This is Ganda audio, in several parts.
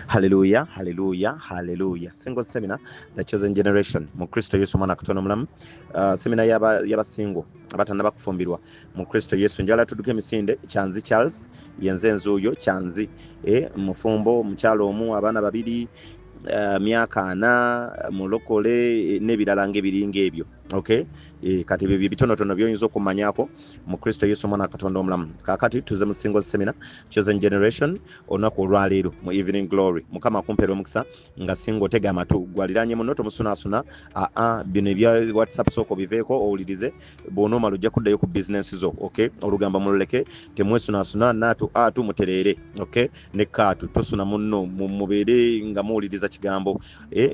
Hallelujah, hallelujah, hallelujah. Single seminar, the chosen generation. Mu Kristo Yesu mwana katono mulamu. Seminar yaba single. Abatanda bakufumbirwa. Mu Kristo Yesu njala tuduke misinde Chanzi Charles yenze nzuyo Chanzi mufumbo mukyalo omu abaana babiri myaka 4 mulokole n'ebirala ng'ebiringa ebyo. Okay, kati bibyo bitonotono by'oyinza okumanyako mu Kristo Yesu mwana katonda omulamu. Kakati tuze mu single seminar chosen generation onako olwaleero mu evening glory. Mukama akumpeera omukisa nga single otega amatu gwaliranye muno tomusunaasuna bino ebya WhatsApp soko biveeko owulirize bw'onoomala ojja kuddayo ku business zo. Okay, olugamba muloleke temwesunaasuna naatu mutereere. Okay, ne kaatu tosuna munno mubeere nga muwuliriza kigambo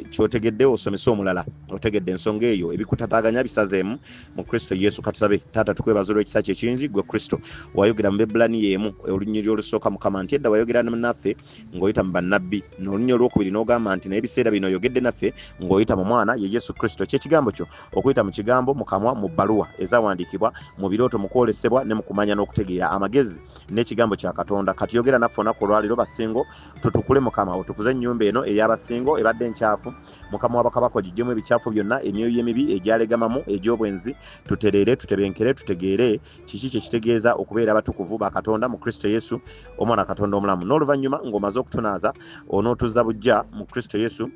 kyotegedde osomesa omulala otegedde ensonga eyo ebikutataganya bisazeemu mu Kristo Yesu. Katusabe. Taata tukwebaza olw'ekisa kye kingi gwe Kristo wayogera mu Bebulani y'emu olunyiriri olusooka Mukama nti edda wayogera naffe ng'oyita mu bannabbi n'olunyiriri olwokubiri n'ogamba nti naye ebiseera bino oyogedde naffe ng'oyita mu mwana ye Yesu Kristo. Ky'ekigambo kyo okuyita mu kigambo mu kamwa mu bbaluwa ezawandiikibwa mu birooto mu kwolesebwa ne mu kumanya n'okutegeera amagezi n'ekigambo kya Katonda. Kati yogera naffe olunaku olwaleero basingo tutukule Mukama otukuze ennyumba eno ey'abasingo ebadde enkyafu Mukama w'abakabaka ogiggyemu ebikyafu byonna emyoyo emibi egyalegamamu egy'obwenzi tutereere tutebenkere tutegeere kiki kye kitegeeza okubeera abatukuvu ba Katonda mu Kristo Yesu omwana Katonda omulamu. N'oluvannyuma ng'omaze okutunaaza onootuza bujja mu Kristo Yesu.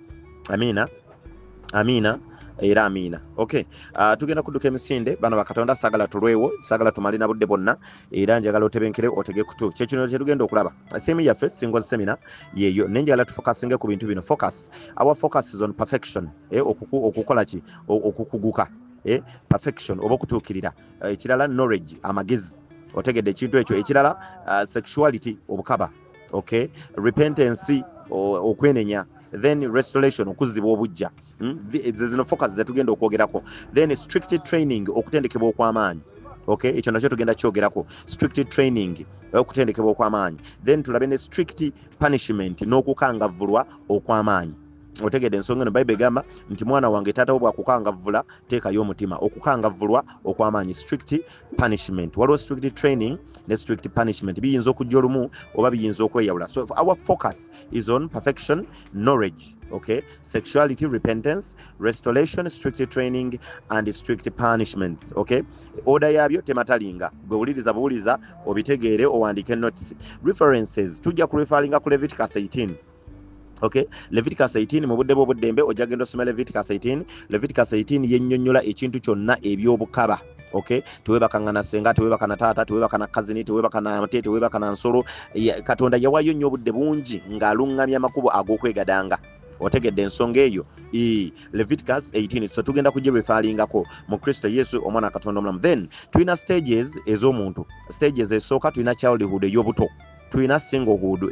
Amiina amiina era amiina. Okay, tugenda kudduka emisinde bano bakatonda saagala tulwewo saagala tumalina budde bonna era njagala otebenkere otege kutu kyekino kye tugenda okulaba. Theme yaffe single seminar yeeyo nenjagala tufokasinge ku bintu bino. Our focus is on perfection. Okukola ki okukuguka perfection oba okutuukirira. Ekirala knowledge amagezi otegedde ekintu ekyo. Ekirala sexuality obukaba. Okay, repentance okwenenya, then restoration okuzibwa obujja. Zino focus zetugenda okwogerako. Then strict training okutendekebwa okw'amaanyi. Okay, ekyo nakyo tugenda kyogerako. Strict training okutendekebwa okw'amaanyi. Then tulabe ne strict punishment n'okukangavvulwa okw'amaanyi. Otegedde ensonga eno Bible egamba nti mwana wange taata wo bw'akukangavvula teekayo omutima. Okukangavvulwa okw'amaanyi strict punishment. Waliwo strict training ne strict punishment biyinza okujja olumu oba biyinza okweyawula. So our focus is on perfection, knowledge, okay, sexuality, repentance, restoration, strict training and strict punishments. Okay, order yabyo tematalinga gwewuliriza buwuliza obitegeere owandiike notice. References tujja kurefalinga ku Leviticus 18. Okay, Leviticus 18 mu budde bw'obuddembe ojja genda osoma Leviticus 18. Leviticus 18 yennyonnyola ekintu kyonna eby'obukaba. Okay, tewebaka na senga, tewebaka na taata, tewebaka na kazini, tewebaka na mate, tewebaka na nsolo. Katonda yawaayo nnyo obudde bungi ng'alungamya amakubo ag'okwegadanga. Otegedde ensonga eyo Leviticus 18. So tugenda kugirefalingako mu Kristo Yesu omwana Katonda omulamu. Then tulina stages ez'omuntu. Stages esooka tulina childhood ey'obuto. Tulina singlehood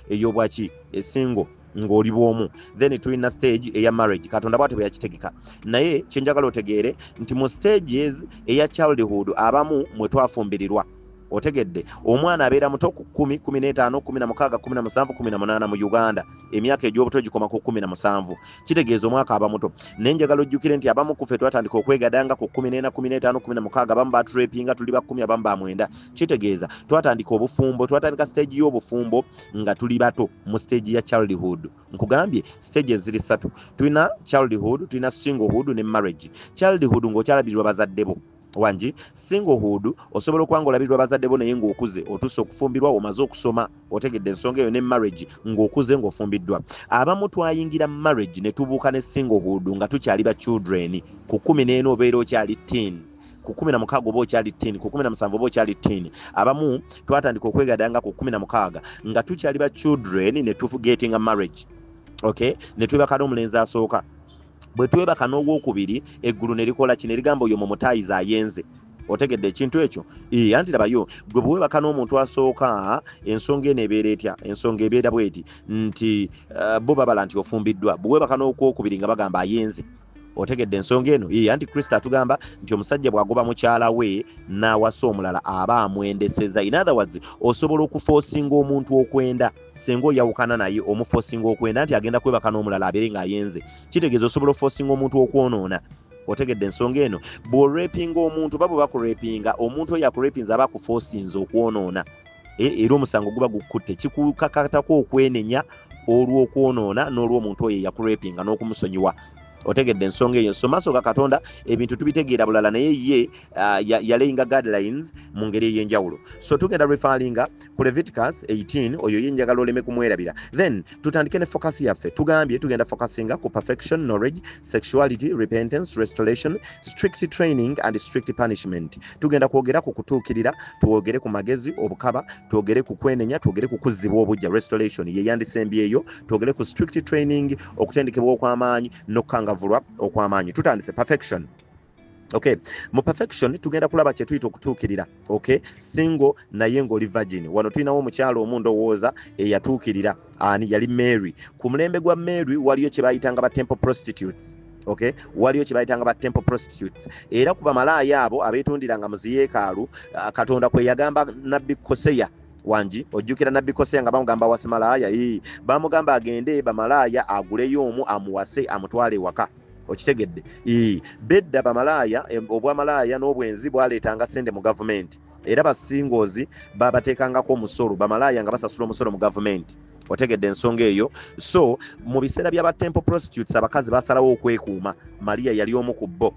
ey'obwaki esingo ng'oli bw'omu. Then tulina stage eya marriage. Katonda bw'ate bwe yakitegeka. Naye kyenjagala otegeere nti mu stages eya childhood abamu mwe twafumbirirwa. Otegedde omwana abeera muto ku 10, 15, 16, 17, 18 mu Uganda. Emyaka egy'obuto gikoma ku 17. Kitegeeza omwaka aba muto. Nenjagala ojjukire nti abamu ku ffe twatandika okwegadanga ku 14, 15, 16 abamu baturepinga tuli ba 10 abamu ba 9. Kitegeeza twatandika obufumbo, twatandika stage y'obufumbo nga tuli bato mu stage ya childhood. Nkugambye stages ziri 3. Tulina childhood, tulina singlehood ne marriage. Childhood ng'okyalabirirwa bazadde bo. Wanji singlehood osobola okwangolabirwa bazadde bo naye ng'okuze otuuse okufumbirwa omaze okusoma. Otegedde ensonga eyo ne marriage ng'okuze ng'ofumbiddwa. Abamu twayingira marriage ne tubuuka ne singlehood nga tukyali ba children. Ku 14 obeera okyali teen, ku 16 oba okyali teen, ku 17 oba okyali teen. Abamu twatandika okwegadanga ku 16 nga tukyali ba children ne tugetinga marriage. Okay, ne twebaka n'omulenzi asooka. Bwe twebaka n'ogwokubiri eggulu ne likola kino erigamba oyo mu mutaayiza ayenze. Otegedde ekintu ekyo? Anti labayo gwe bwe webaka n'omuntu asooka ensonga eno ebeera etya? Ensonga ebeera bweti nti bo babala nti ofumbiddwa. Bwe webaka n'okwokubiri nga bagamba ayenze. Otegedde ensonga eno? Anti Kristo atugamba nti omusajja bw'agoba mukyala we n'awasa omulala aba amwendeseza. In other words, osobola okufoosinga omuntu okwenda senga oyawukana naye omufoosinga okwenda nti agenda kwebaka n'omulala abeere ng'ayenze. Kitegeeza osobola okufoosinga omuntu okwonoona. Otegedde ensonga eno? Bw'orepinga omuntu babo bakurepinga omuntu oyo akurepinza aba akufoosinze okwonoona. era omusango guba gukutte kikukakatako okwenenya olw'okwonoona n'olw'omuntu oyo yakurepinga n'okumusonyiwa. Otegedde ensonga eyo. So maaso ga Katonda ebintu tubitegeera bulala naye ye yalayinga guidelines mu ngeri ey'enjawulo. So tugenda referringa ku Leviticus 18 oyo yenjagala oleme kumwerabira. Then tutandike ne focus yaffe. Tugambye tugenda focusinga ku perfection, knowledge, sexuality, repentance, restoration, strict training and strict punishment. Tugenda kwogera ku kutuukirira, tuwogere ku magezi, obukaba, tuwogere ku kwenenya, tuwogere ku kuzzibwa obujja, restoration ye yandisembyeyo, tuwogere ku strict training, okutendekebwa okw'amaanyi n'okukanga okw'amaanyi. Tutandise perfection. Okay, mu perfection tugenda kulaba kye tuyita okutuukirira. Okay, single naye ng'oli virgin. Wano tulinawo omukyalo omundowooza eyatuukirira ani yali Mary. Ku mulembe gwa Mary waliyo kye bayitanga ba temple prostitutes. Okay, waliyo kye bayitanga ba temple prostitutes. Era ku bamalaaya abo abeetundiranga mu ziyeekaalu Katonda kwe yagamba nabbi Koseya wanji ojjukira nabbi Koseya nga bamugamba wase malaaya bamugamba agende bamalaaya aguleyo omu amuwase amutwale waka. Okitegedde bedda bamalaaya obwamalaaya n'obwenzi bwaleetanga sente mu gavumenti era basingoozi babateekangako omusolo bamalaaya nga basasula omusolo mu gavumenti. Otegedde ensonga eyo. So mu biseera by'aba temple prostitutes abakazi basalawo okwekuuma. Maria yali omu ku bo.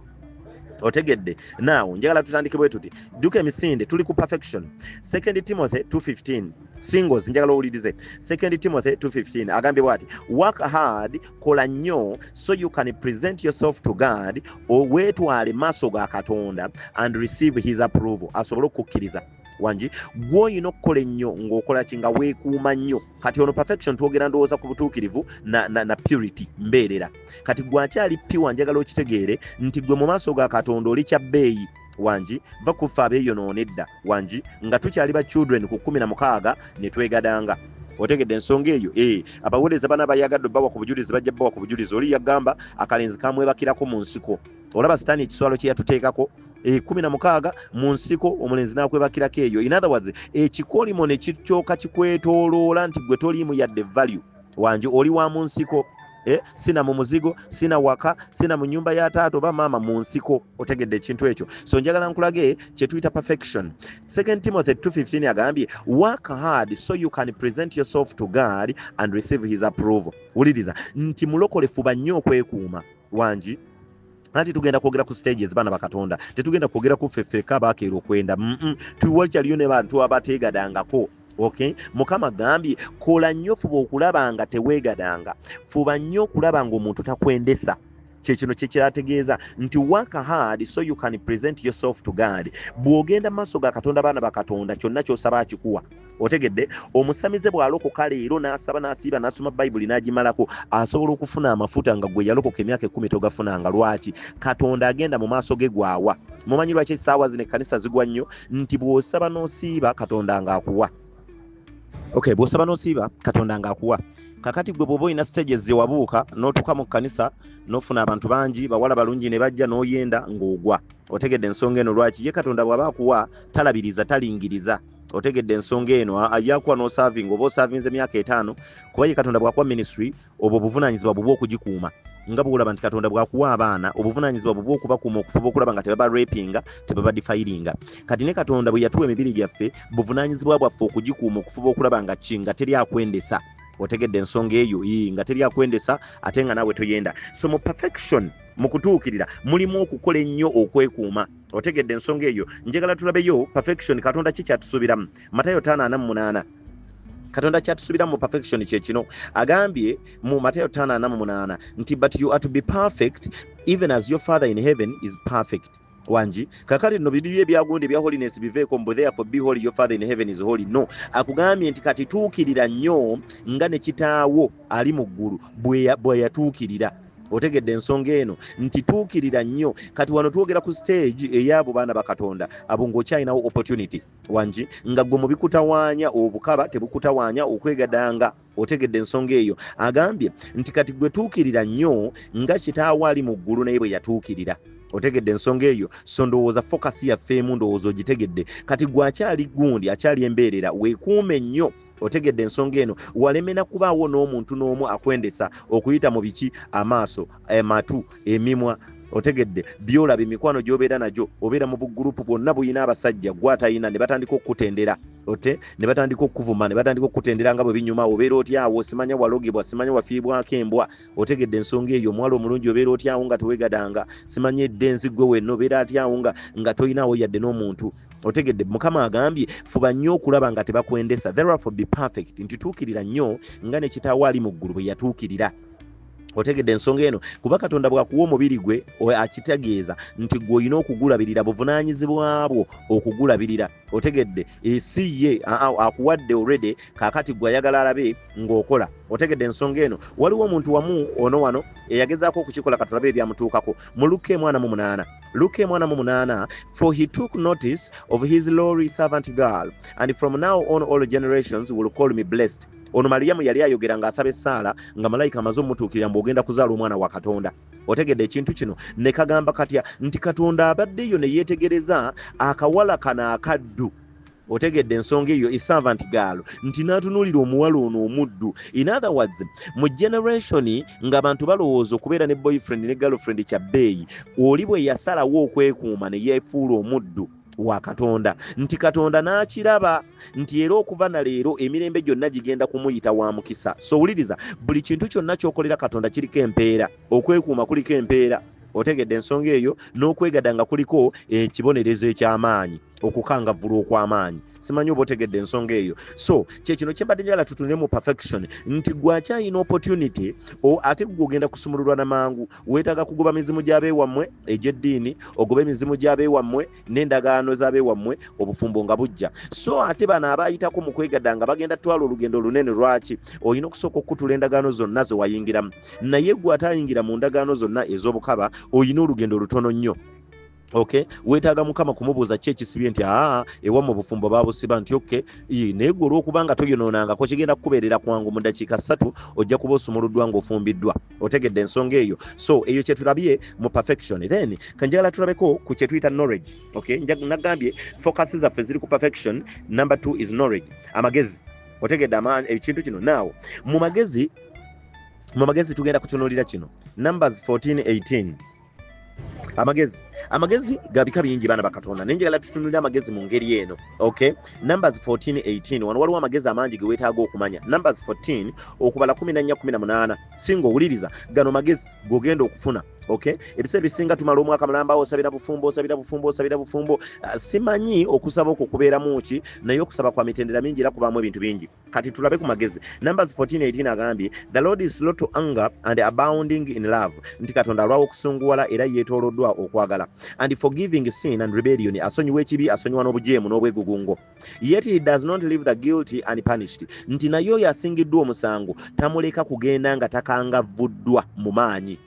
Otegedde. Now njagala tutandike bwe tuti duka emisinde tuli ku perfection. 2 Timothy 2:15 singles njagala owulirize. 2 Timothy 2:15 agambye bwati work hard, kola nnyo so you can present yourself to God, weetwale maaso ga Katonda and receive his approval, asobole okukkiriza. Wanji gw'olina okukola ennyo ng'okola ki nga weekuuma nnyo. Kati ono perfection twogera ndowooza ku butuukirivu na purity mbeerera. Kati gwakyali pure njagala okitegeere nti gwe mu maaso ga Katonda oli kya bbeeyi. Wanji va kufa abeeyonoonedda wanji nga tukyali ba children ku 16 ne twegadanga. Otegedde ensonga eyo abaweereza bana bayagadde bawa ku bujulizi bajja bawa ku bujulizi. Oli yagamba akalenzi kamwebakirako mu nsiko. Olaba sitaani ekiswalo kye yatuteekako 16 mu nsiko omulenzi n'akwebakirako eyo. In other words ekikolimo ne kityoka kikwetooloola nti gwe toliimu yadde value wanji oli wa mu nsiko. Sina mu muzigo, sina waka, sina mu nyumba ya taata oba maama mu nsiko. Otegedde ekintu ekyo. So njagala nkulage kye tuyita perfection. 2 Timothy 2:15 agambye work hard so you can present yourself to God and receive his approval. Wuliriza nti mulokole fuba nnyo okwekuuma wanji. Ati tugenda kwogera ku stages bana bakatonda. Tetugenda kwogera ku feffeka bakeera okwenda. Tuwalikyaliyo ne bantu abateegadangako. Okay, Mukama gambye kola nnyo fuba okulaba nga teweegadanga. Fuba nnyo okulaba ng'omuntu takwendesa. Kino kirategeeza nti work hard so you can present yourself to God. Bw'ogenda maaso ga Katonda baana bakatonda kyonna ky'osaba akikuwa. Otegedde omusamize bw'alokoka leero n'asaba n'asiiba n'asoma Bayibuli n'agimalako asobola okufuna amafuta nga gwe yalokoka emyaka 10 togafunanga. Lwaki? Katonda agenda mu maaso ge gwawa. Mumanyi lwaki essaawa zino ekkanisa zigwa nnyo nti bw'osaba n'osiiba Katonda ng'akuwa. Okay, bw'osaba n'osiiba Katonda ng'akuwa. Kakati gwe bw'oba olina stages ze wabuuka n'otuuka mu kkanisa n'ofuna abantu bangi bawala balungi ne bajja n'oyenda ng'ogwa. Otegedde ensonga eno lwaki? Ye Katonda bw'aba akuwa talabiriza talingiriza. Otegedde ensonga eno ayakuwa n'osavinga oba osavinze emyaka 5 kuba ye Katonda bw'akuwa ministry obwo obuvunaanyizibwa bubwo okugikuuma. Nga bw'olaba nti Katonda bw'akuwa abaana obuvunaanyizibwa bubwo okubakuuma okufuba okulaba nga tebaba rapinga tebaba defilinga. Kati ne Katonda bwe yatuwa emibiri gyaffe buvunaanyizibwa bwaffe okugikuuma okufuba okulaba nga kinga teri akwendesa. Otegedde ensonga eyo nga teri akwendesa ate nga naawe toyenda. So mu perfection mu kutuukirira mulimu okukola ennyo okwekuuma. Otegedde ensonga eyo njagala tulabeyo perfection Katonda ki kyatusuubiramu. Matayo 5:8 Katonda kyatusuubiramu mu perfection kye kino agambye mu Matayo 5:8 nti but you are to be perfect even as your Father in heaven is perfect. Wanji kakati no bidibye byagonde bya holiness biveeko mbu therefore be holy your Father in heaven is holy. No, akugambye nti kati tuukirira nnyo nga ne kitaawo ali mu ggulu bwe yatuukirira. Otegedde ensonga eno nti tuukirira nnyo. Kati wano twogera ku stage ey'abo baana ba Katonda abo ng'okyalinawo opportunity wanji nga gwe mu bikutawaanya obukaba tebukutawaanya okwegadanga. Otegedde ensonga eyo agambye nti kati gwe tuukirira nnyo nga kitaawo ali mu ggulu naye bwe yatuukirira. Otegedde ensonga eyo. So ndowooza focus yaffeemu ndowooza ogitegedde. Kati gwe akyali gundi akyali embeerera weekuume nnyo. Otegedde ensonga eno walemena kubaawo n'omuntu n'omu akwendesa okuyita mu biki amaaso amatu emimwa otegedde byolaba emikwano gy'obeera najo obeera mu bugurupu bwonna buyina abasajja gwatayina ne batandika okukutendera ne batandika okuvuma ne batandika okutendera nga bwe binyuma obeera otyawo simanya walogibwa simanya wafiibwako embwa otegedde ensonga eyo omwala omulungi obeera otyawo nga tewegadanga simanya eddenzi gwe wenna obeera atyawo nga toyinaawo yadde n'omuntu otegedde mukama agambye fuba nnyo okulaba nga tebakwendesa therefore be perfect nti tuukirira nnyo nga ne kitaawo ali mu ggulu bwe yatuukirira otegedde ensonga eno kuba katonda bwakuwa omubiri gwe akitegeeza nti gwe olina okugulabirira buvunaanyizibwa bwo okugulabirira otegedde si ye akuwadde already kaakati gwe ayagala alabe ng'okola otegedde ensonga eno waliwo omuntu wamu ono wano eyagezaako okukikola katulabe ebyamutuukako mu Luka 1:8 for he took notice of his lowly servant girl and from now on all generations will call me blessed. Ono Mariyamu yali ayogera ng'asaba Saala nga malayika amaze omutuukirira mb'ogenda kuzaala omwana wa Katonda otegedde ekintu kino ne kagamba katya nti Katonda abaddeyo ne yeetegereza akawala kana akaddu otegedde ensonga eyo servant girl nti n'atunuulira omuwala ono omuddu in other words mu generation ng'abantu balowooza okubeera ne boyfriend ne girlfriend kya bbeeyi oli bwe yasalawo okwekuuma ne yeefuula omuddu wa Katonda nti Katonda n'akiraba nti era okuva na leero emirembe gyonna gigenda kumuyita wa mukisa so wuliriza buli kintu kyonna ky'okolera Katonda kiriko empeera okwekuuma kuliko empeera otegedde ensonga eyo n'okwegadanga kuliko ekibonerezo eky'amaanyi okukangavvula okw'amaanyi simanyi oba otegedde ensonga eyo so kyekino kyembadde njagala tutunule mu perfection nti gwakyayina opportunity ate gw'ogenda kusumululwa n'amangu weetaaga kugoba mizimu gy'abeewammwe egy'eddiini ogoba emizimu gy'abeewammwe n'endagaano z'abeewammwe obufumbo nga bujja so ate bano abaayitako mu kwegadda nga bagenda twala olugendo lunene lwaki olina okusooka okukutula endagaano zonna ze wayingiramu naye gwe atayingira mu ndagaano zonna ez'obukaba olina olugendo lutono nnyo okay weetaaga mukama kumubuuza ki ekisibye nti ewamu obufumbo babusiba nti okay naye gwe olw'okubanga toyonoonangako kigenda kukubeerera kwangu mu ddakiika 3 ojja kuba osumuluddwa ng'ofumbiddwa otegedde ensonga eyo so eyo kye tulabye mu perfection then kanjagala tulabeko ku kye tuyita knowledge okay nagambye focus zaffe ziri ku perfection number 2 is knowledge amagezi otegedde ekintu kino naawo mu magezi tugenda kutunuulira kino Numbers 14:18 amagezi gabika bingi bana bakatonda nenjagala tutunulira amagezi mu ngeri eno okay Numbers 14:18 wano waliwo amagezi amangi ge weetaaga okumanya Numbers 14 okubala 14:18 singa owuliriza gano magezi gogenda okufuna okay ebiseera bisinga tumala omwaka mulamba osabira bufumbo simanyi okusaba okwo kubeeramu ki naye okusaba kwa mitendera mingi era kubaamu ebintu bingi kati tulabe ku magezi Numbers 14:18 agambye the Lord is slow to anger and abounding in love nti Katonda alwawo okusunguwala era yeetooloddwa okwagala and forgiving sin and rebellion asonyiwa ekibi asonyiwa n'obujeemu n'obwegugungo yet he does not leave the guilty unpunished nti naye oyo asingiddwa omusango tamuleka kugenda nga takangavvuddwa mu maanyi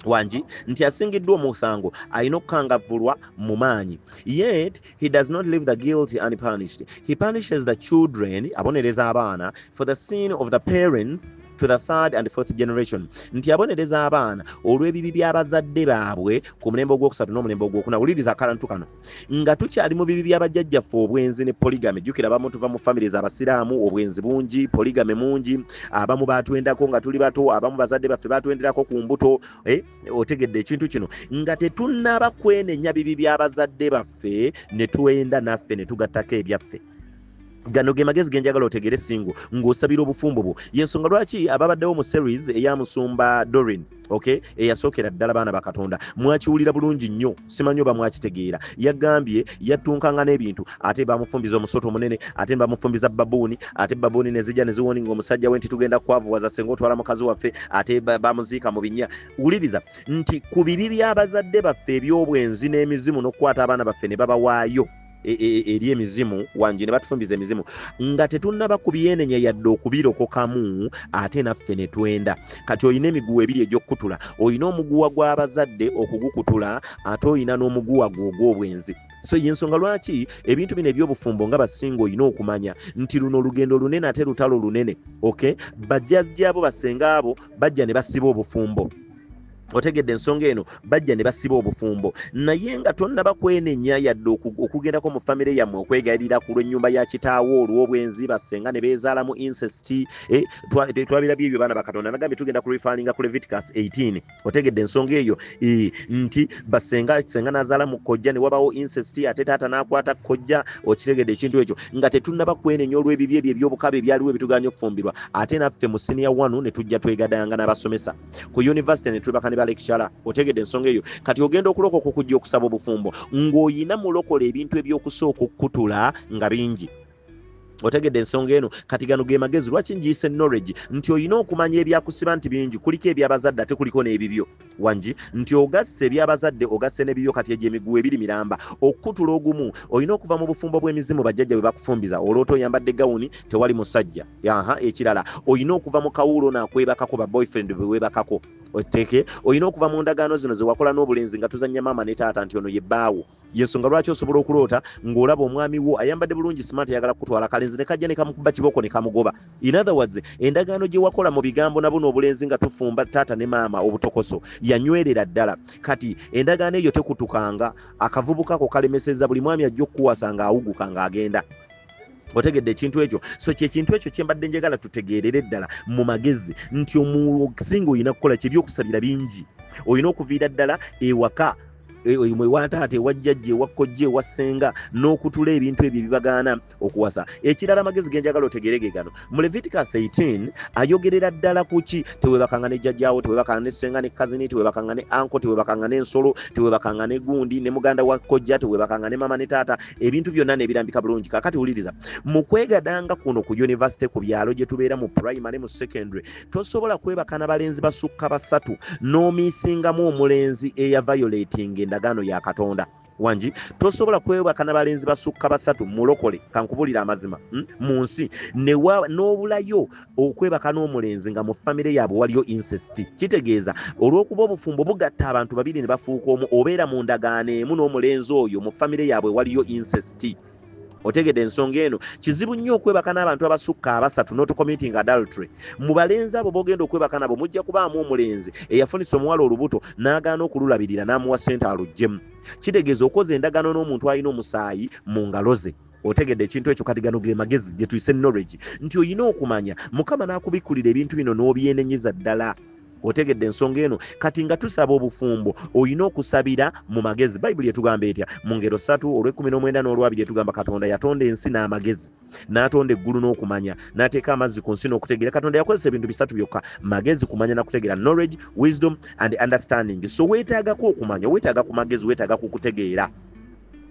wanji nti asingiddwa omusango alina okukangavvulwa mu maanyi yet he does not leave the guilty unpunished he punishes the children abonereza abaana for the sin of the parents to the third and fourth generation nti abonereza abaana olw'ebibi by'abazadde baabwe ku mulembe ogwokusatu n'omulembe ogwokuna wuliriza akalantu kano nga tukyali mu bibi by'abajjajjaffe obwenzi ne polygamy jjukira abamu tuva mu families abasiraamu obwenzi bungi polygamy mungi abamu batwendako nga tuli bato abamu bazadde baffe batwenderako ku mbuto otegedde ekintu kino nga tetunnaba kwenenya bibi by'abazadde baffe ne twenda naffe ne tugattako ebyaffe gano ge magezi genjagala otegere singo ng'osabira obufumbo bwo yensonga lwaki ababaddewo mu series eyamusumba Doreen okay eyasookera ddala baana bakatonda mwakiwulira bulungi nnyo simanyi oba mwakitegeera yagambye yattunkanga n'ebintu ate bamufumbiza omusoto omunene ate bamufumbiza babuuni ate babuuni ne zijja ne ziwoninga omusajja we nti tugenda kwavuwaza senga otwala mukazi waffe ate bamuziika mu binnya wuliriza nti ku bibi by'abazadde baffe eby'obwenzi n'emizimu n'okukwata abaana baffe ne babawaayo eri emizimu wanji ne batufumbiza emizimu nga tetunnaba kubiyenenya yadde okubirokokamu ate naffe ne twenda kati oyina emiguwa ebiri egy'okukutula oyina omuguwa gw'abazadde okugukutula ate oyina n'omuguwa gw'ogw'obwenzi so yensonga lwaki ebintu bino eby'obufumbo nga basinga oyina okumanya nti luno olugendo lunene ate lutalo lunene okay bajjajjaabo basenga abo bajja ne basiba obufumbo otegedde ensonga eno bajja ne basiba obufumbo naye nga tonnaba kwenenya yadde okugendako mu famire yammwe okwegayirira ku lw'ennyumba ya kitaawo olw'obwenzi bassenga ne beezaalamu incest twabirabye ebyo baana bakatonda nagambye tugenda ku refalinga ku Leviticus 18 otegedde ensonga eyo nti senga n'azaala mu kojja ne wabawo incest ate taata n'akwata kojja okitegedde ekintu ekyo nga tetunnaba kwenenya olw'ebibi ebyo ebyobukabe ebyaliwo ebituganya okufumbirwa ate naffe mu senior 1 ne tujja twegadanga n'abasomesa ku university ne twebaka ne lecturer otegedde ensonga eyo kati ogenda okulokoka okujja okusaba obufumbo ng'oyina mulokola ebintu ebyokusooka okukutula nga bingi otegedde ensonga eno kati gano ge magezi lwaki njiyise knowledge nti oyina okumanya ebyakusiba nti bingi kuliko ebyabazadde ate kuliko n'ebibyo wangi nti ogasse ebyabazadde ogasse n'ebibyo kati egyo emiguwa ebiri miramba okukutula ogumu oyina okuva mu bufumbo bw'emizimu bajjajja bwe bakufumbiza olwooto oyambadde gawuni tewali musajja ekirala oyina okuva mu kawuulo n'akwebakako ba boyfriend bwe weebakako oteke oyina okuva mu ndagaano zino ze wakola n'obulenzi nga tuzannya maama ne taata nti ono ye bbaawo yensonga lwaki osobola okuloota ng'olaba omwami wo ayambadde bulungi smart ayagala kutwala kalenzi ne kajja ne kamukuba kiboko ne kamugoba in other words endagaano gye wakola mu bigambo nabo n'obulenzi nga tufumba taata ne maama obutokoso yanywerera ddala kati endagaano eyo tekutukanga akavubukako kalemeseza buli mwami ajja okukuwasa ng'awuguka ng'agenda otegedde ekintu ekyo so kyekintu ekyo kyembadde njagala tutegeerere ddala mu magezi nti omusinga oyina kukola kyebyokusabira bingi oyina okuviira ddala ewaka wataate wajjajje wakkojje wassenga n'okutula ebintu ebyo bibagaana okuwasa ekirala amagezi genjagala otegerege gano mu Leviticus 18 ayogerera ddala kuki tewebakanga ne jjajjaawo tewebakanga ne ssenga ne kazini tewebakanga ne anko tewebakanga n'ensolo tewebakanga ne gundi ne muganda wa kkojja tewebakanga ne mama ne taata ebintu byonna nebirambika bulungi kakati wuliriza mu kwegadanga kuno ku university ku byalo gye tubeera mu primary mu secondary tosobola kwebakana balenzi basukka basatu n'omiisingamu omulenzi eya violating endagaano ya Katonda wangi tosobola kwebakana balenzi basukka basatu mulokole kankubulira amazima mu nsi n'obulayo okwebaka n'omulenzi nga mu famire yaabwe waliyo incest kitegeeza olw'okuba obufumbo bugatta abantu babiri ne bafuuka omu obeera mu ndagaano emu n'omulenzi oyo mu famire yaabwe waliyo incest otegedde ensonga eno kizibu nnyo okwebaka n'abantu abasukka abasatu not committing adultery mu balenzi abo bogenda okwebaka nabo mujja kubaamu omulenzi eyafunisa omuwala olubuto n'agaana okululabirira n'amuwa ssente alugjemu kitegeeza okoze endagaano n'omuntu alina omusaayi mu ngalo ze otegedde ekintu ekyo kati gano ge magezi gye tuyise knowledge nti oyina okumanya mukama n'akubikkulira ebintu bino n'obyenenyeza ddala otegedde ensonga eno kati nga tusaba obufumbo oyina okusabira mu magezi bayibuli etugamba etya mu ngero 3:19 n'olwabiri etugamba Katonda yatonda ensi n'amagezi n'atonda eggulu n'okumanya n'ateeka amazzi ku nsi n'okutegeera Katonda yakozesa ebintu bisatu byokka magezi kumanya na kutegeera knowledge wisdom and understanding so weetaagako okumanya weetaaga ku magezi weetaaga ku kutegeera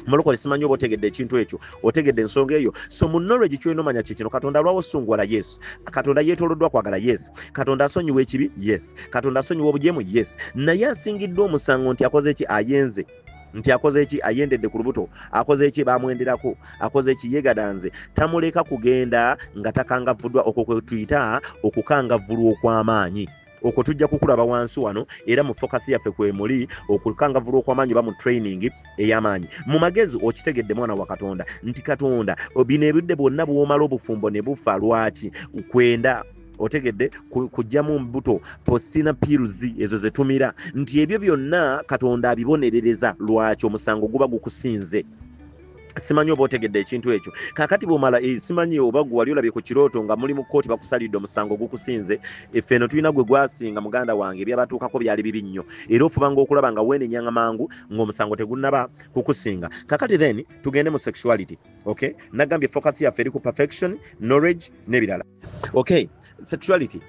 mulokole simanyi oba otegedde ekintu ekyo otegedde ensonga eyo so mu knowledge kyolina omanya kikino Katonda alwawo osunguwala yes Katonda yeetooloddwa kwagala yes Katonda asonyiwa ekibi yes Katonda asonyiwa obujeemu yes naye asingiddwa omusango nti akoze eki ayenze nti akoze eki ayendedde ku lubuto akoze eki bamwenderako akoze eki yegadanze tamuleka kugenda nga takangavuddwa okwo kwe tuyita okukangavulwa okw'amaanyi okwo tujja kukulaba wansi wano era mu focus yaffe kwe muli okukangavulwa okw'amaanyi ba mu training ey'amaanyi mu magezi okitegedde mwana wa Katonda nti Katonda bino ebidde bwonna bw'omala obufumbo ne bufa lwaki kwenda otegedde kujjamu mbuto postina pills ezo zetumira nti ebyo byonna Katonda abibonerereza lwaki omusango guba gukusinze simanyi oba otegedde ekintu ekyo kakati bw'omala simanyi oba gwe wali olabye ku kirooto nga muli mu kkooti bakusalidde omusango gukusinze effe eno tulina gwe gwasinga muganda wange ebyabatuukako byali bibi nnyo era ofubanga okulaba nga weenenyanga mangu ng'omusango tegunnaba kukusinga kakati then tugende mu sexuality okay nagambye focus yaffe eri ku perfection knowledge n'ebirala okay sexuality